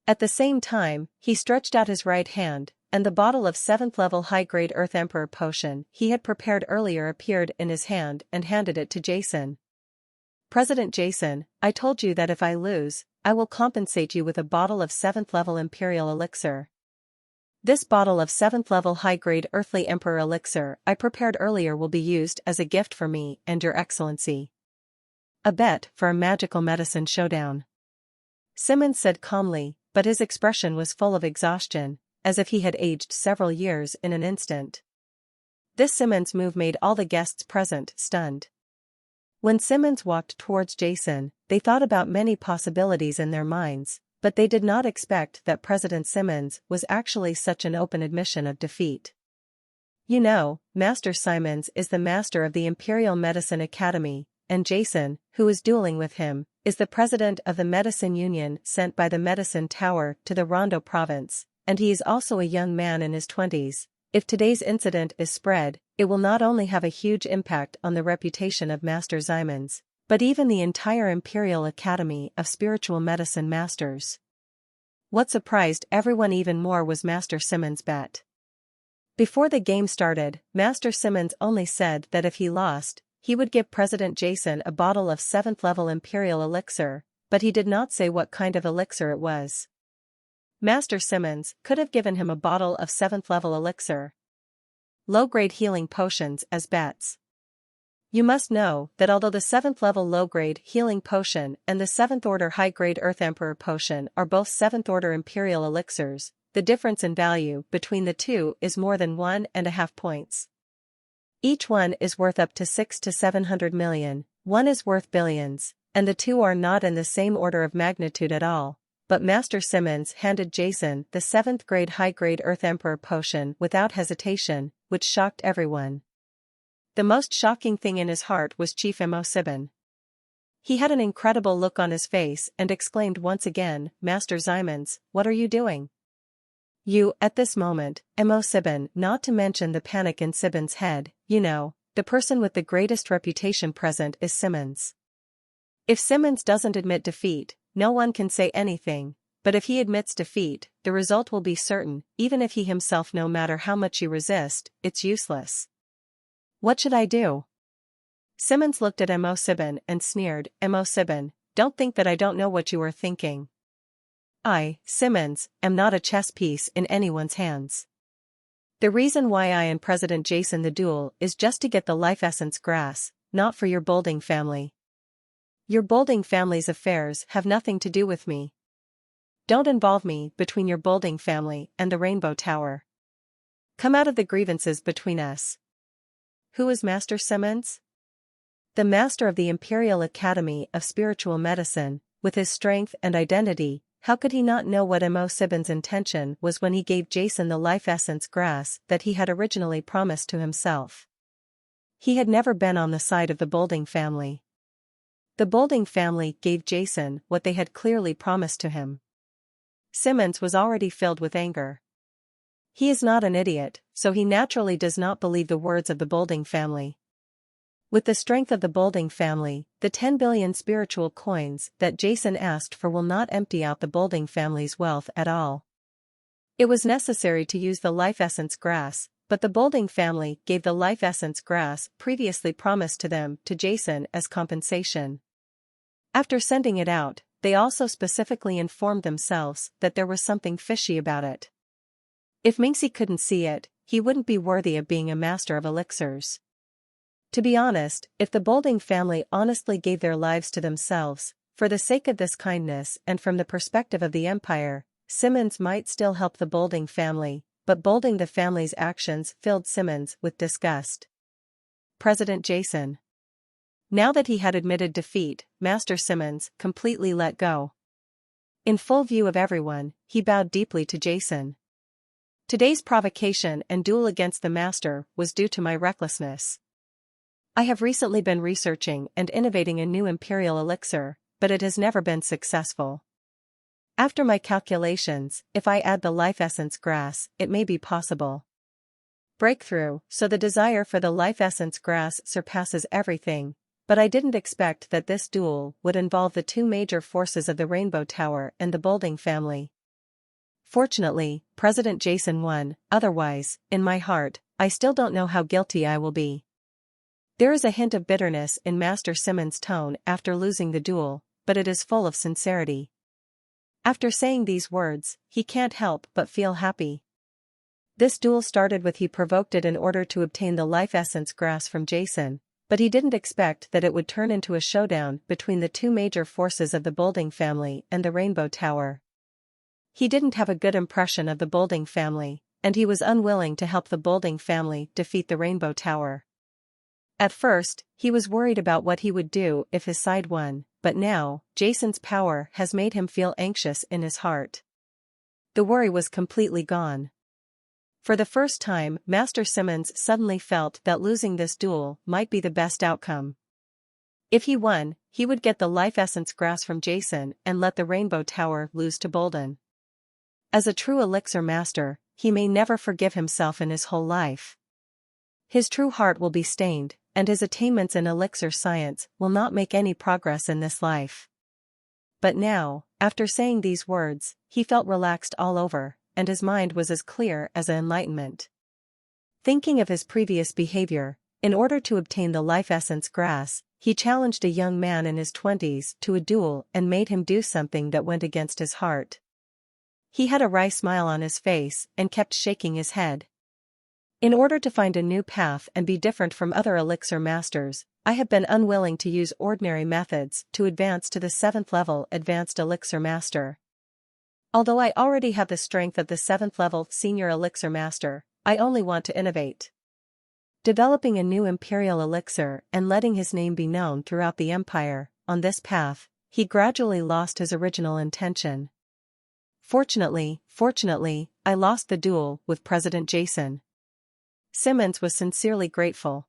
At the same time, he stretched out his right hand, and the bottle of 7th level high-grade Earth Emperor potion he had prepared earlier appeared in his hand and handed it to Jason. President Jason, I told you that if I lose, I will compensate you with a bottle of 7th level Imperial elixir. This bottle of 7th level high-grade Earthly Emperor elixir I prepared earlier will be used as a gift for me and your excellency. A bet for a magical medicine showdown. Simmons said calmly, but his expression was full of exhaustion, as if he had aged several years in an instant. This Simmons' move made all the guests present stunned. When Simmons walked towards Jason, they thought about many possibilities in their minds, but they did not expect that President Simmons was actually such an open admission of defeat. You know, Master Simons is the master of the Imperial Medicine Academy, and Jason, who is dueling with him, is the president of the Medicine Union sent by the Medicine Tower to the Rondo province, and he is also a young man in his 20s. If today's incident is spread, it will not only have a huge impact on the reputation of Master Simons, but even the entire Imperial Academy of Spiritual Medicine Masters. What surprised everyone even more was Master Simmons' bet. Before the game started, Master Simmons only said that if he lost, he would give President Jason a bottle of 7th level Imperial elixir, but he did not say what kind of elixir it was. Master Simmons could have given him a bottle of 7th level elixir. Low-grade healing potions as bets. You must know that although the 7th level low-grade healing potion and the 7th order high-grade Earth Emperor potion are both 7th order Imperial elixirs, the difference in value between the two is more than 1.5 points. Each one is worth up to 6 to 700 million, one is worth billions, and the two are not in the same order of magnitude at all. But Master Simmons handed Jason the 7th grade high-grade Earth Emperor potion without hesitation, which shocked everyone. The most shocking thing in his heart was Chief Mo7. He had an incredible look on his face and exclaimed once again, "Master Simons, what are you doing?" You, at this moment, Mo7, not to mention the panic in Sibon's head, you know, the person with the greatest reputation present is Simmons. If Simmons doesn't admit defeat, no one can say anything, but if he admits defeat, the result will be certain, even if he himself, no matter how much you resist, it's useless. What should I do? Simmons looked at Mo7 and sneered, Mo7, don't think that I don't know what you are thinking. I, Simmons, am not a chess piece in anyone's hands. The reason why I and President Jason the duel is just to get the life essence grass, not for your Bolding family. Your Bolding family's affairs have nothing to do with me. Don't involve me between your Bolding family and the Rainbow Tower. Come out of the grievances between us. Who is Master Simmons? The master of the Imperial Academy of Spiritual Medicine, with his strength and identity. How could he not know what Mo7's intention was when he gave Jason the life essence grass that he had originally promised to himself? He had never been on the side of the Bolding family. The Bolding family gave Jason what they had clearly promised to him. Simmons was already filled with anger. He is not an idiot, so he naturally does not believe the words of the Bolding family. With the strength of the Bolding family, the 10 billion spiritual coins that Jason asked for will not empty out the Bolding family's wealth at all. It was necessary to use the life essence grass, but the Bolding family gave the life essence grass previously promised to them to Jason as compensation. After sending it out, they also specifically informed themselves that there was something fishy about it. If Minxie couldn't see it, he wouldn't be worthy of being a master of elixirs. To be honest, if the Bolding family honestly gave their lives to themselves, for the sake of this kindness and from the perspective of the Empire, Simmons might still help the Bolding family, but Bolding the family's actions filled Simmons with disgust. President Jason. Now that he had admitted defeat, Master Simmons completely let go. In full view of everyone, he bowed deeply to Jason. Today's provocation and duel against the Master was due to my recklessness. I have recently been researching and innovating a new Imperial elixir, but it has never been successful. After my calculations, if I add the life essence grass, it may be possible. Breakthrough, so the desire for the life essence grass surpasses everything, but I didn't expect that this duel would involve the two major forces of the Rainbow Tower and the Bolding family. Fortunately, President Jason won, otherwise, in my heart, I still don't know how guilty I will be. There is a hint of bitterness in Master Simmons' tone after losing the duel, but it is full of sincerity. After saying these words, he can't help but feel happy. This duel started with he provoked it in order to obtain the life essence grass from Jason, but he didn't expect that it would turn into a showdown between the two major forces of the Bolding family and the Rainbow Tower. He didn't have a good impression of the Bolding family, and he was unwilling to help the Bolding family defeat the Rainbow Tower. At first, he was worried about what he would do if his side won, but now, Jason's power has made him feel anxious in his heart. The worry was completely gone. For the first time, Master Simmons suddenly felt that losing this duel might be the best outcome. If he won, he would get the life essence grass from Jason and let the Rainbow Tower lose to Bolden. As a true elixir master, he may never forgive himself in his whole life. His true heart will be stained, and his attainments in elixir science will not make any progress in this life. But now, after saying these words, he felt relaxed all over, and his mind was as clear as an enlightenment. Thinking of his previous behavior, in order to obtain the life essence grass, he challenged a young man in his 20s to a duel and made him do something that went against his heart. He had a wry smile on his face and kept shaking his head. In order to find a new path and be different from other elixir masters, I have been unwilling to use ordinary methods to advance to the 7th level advanced elixir master. Although I already have the strength of the 7th level senior elixir master, I only want to innovate. developing a new imperial elixir and letting his name be known throughout the empire. On this path, he gradually lost his original intention. Fortunately, I lost the duel with President Jason. Simmons was sincerely grateful.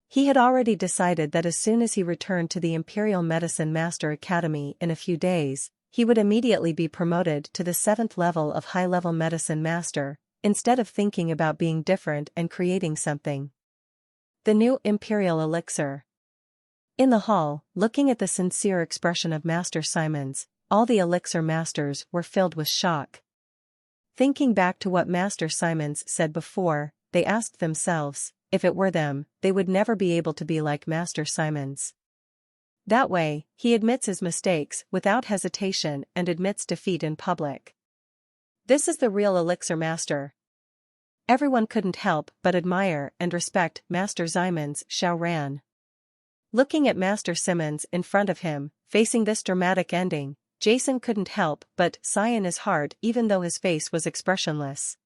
He had already decided that as soon as he returned to the Imperial Medicine Master Academy in a few days, he would immediately be promoted to the 7th level of high-level medicine master, instead of thinking about being different and creating something. The new Imperial Elixir. In the hall, looking at the sincere expression of Master Simons, all the elixir masters were filled with shock. Thinking back to what Master Simons said before, they asked themselves, if it were them, they would never be able to be like Master Simons. That way, he admits his mistakes without hesitation and admits defeat in public. This is the real elixir master. Everyone couldn't help but admire and respect Master Simons Ran. Looking at Master Simmons in front of him, facing this dramatic ending, Jason couldn't help but sigh in his heart even though his face was expressionless.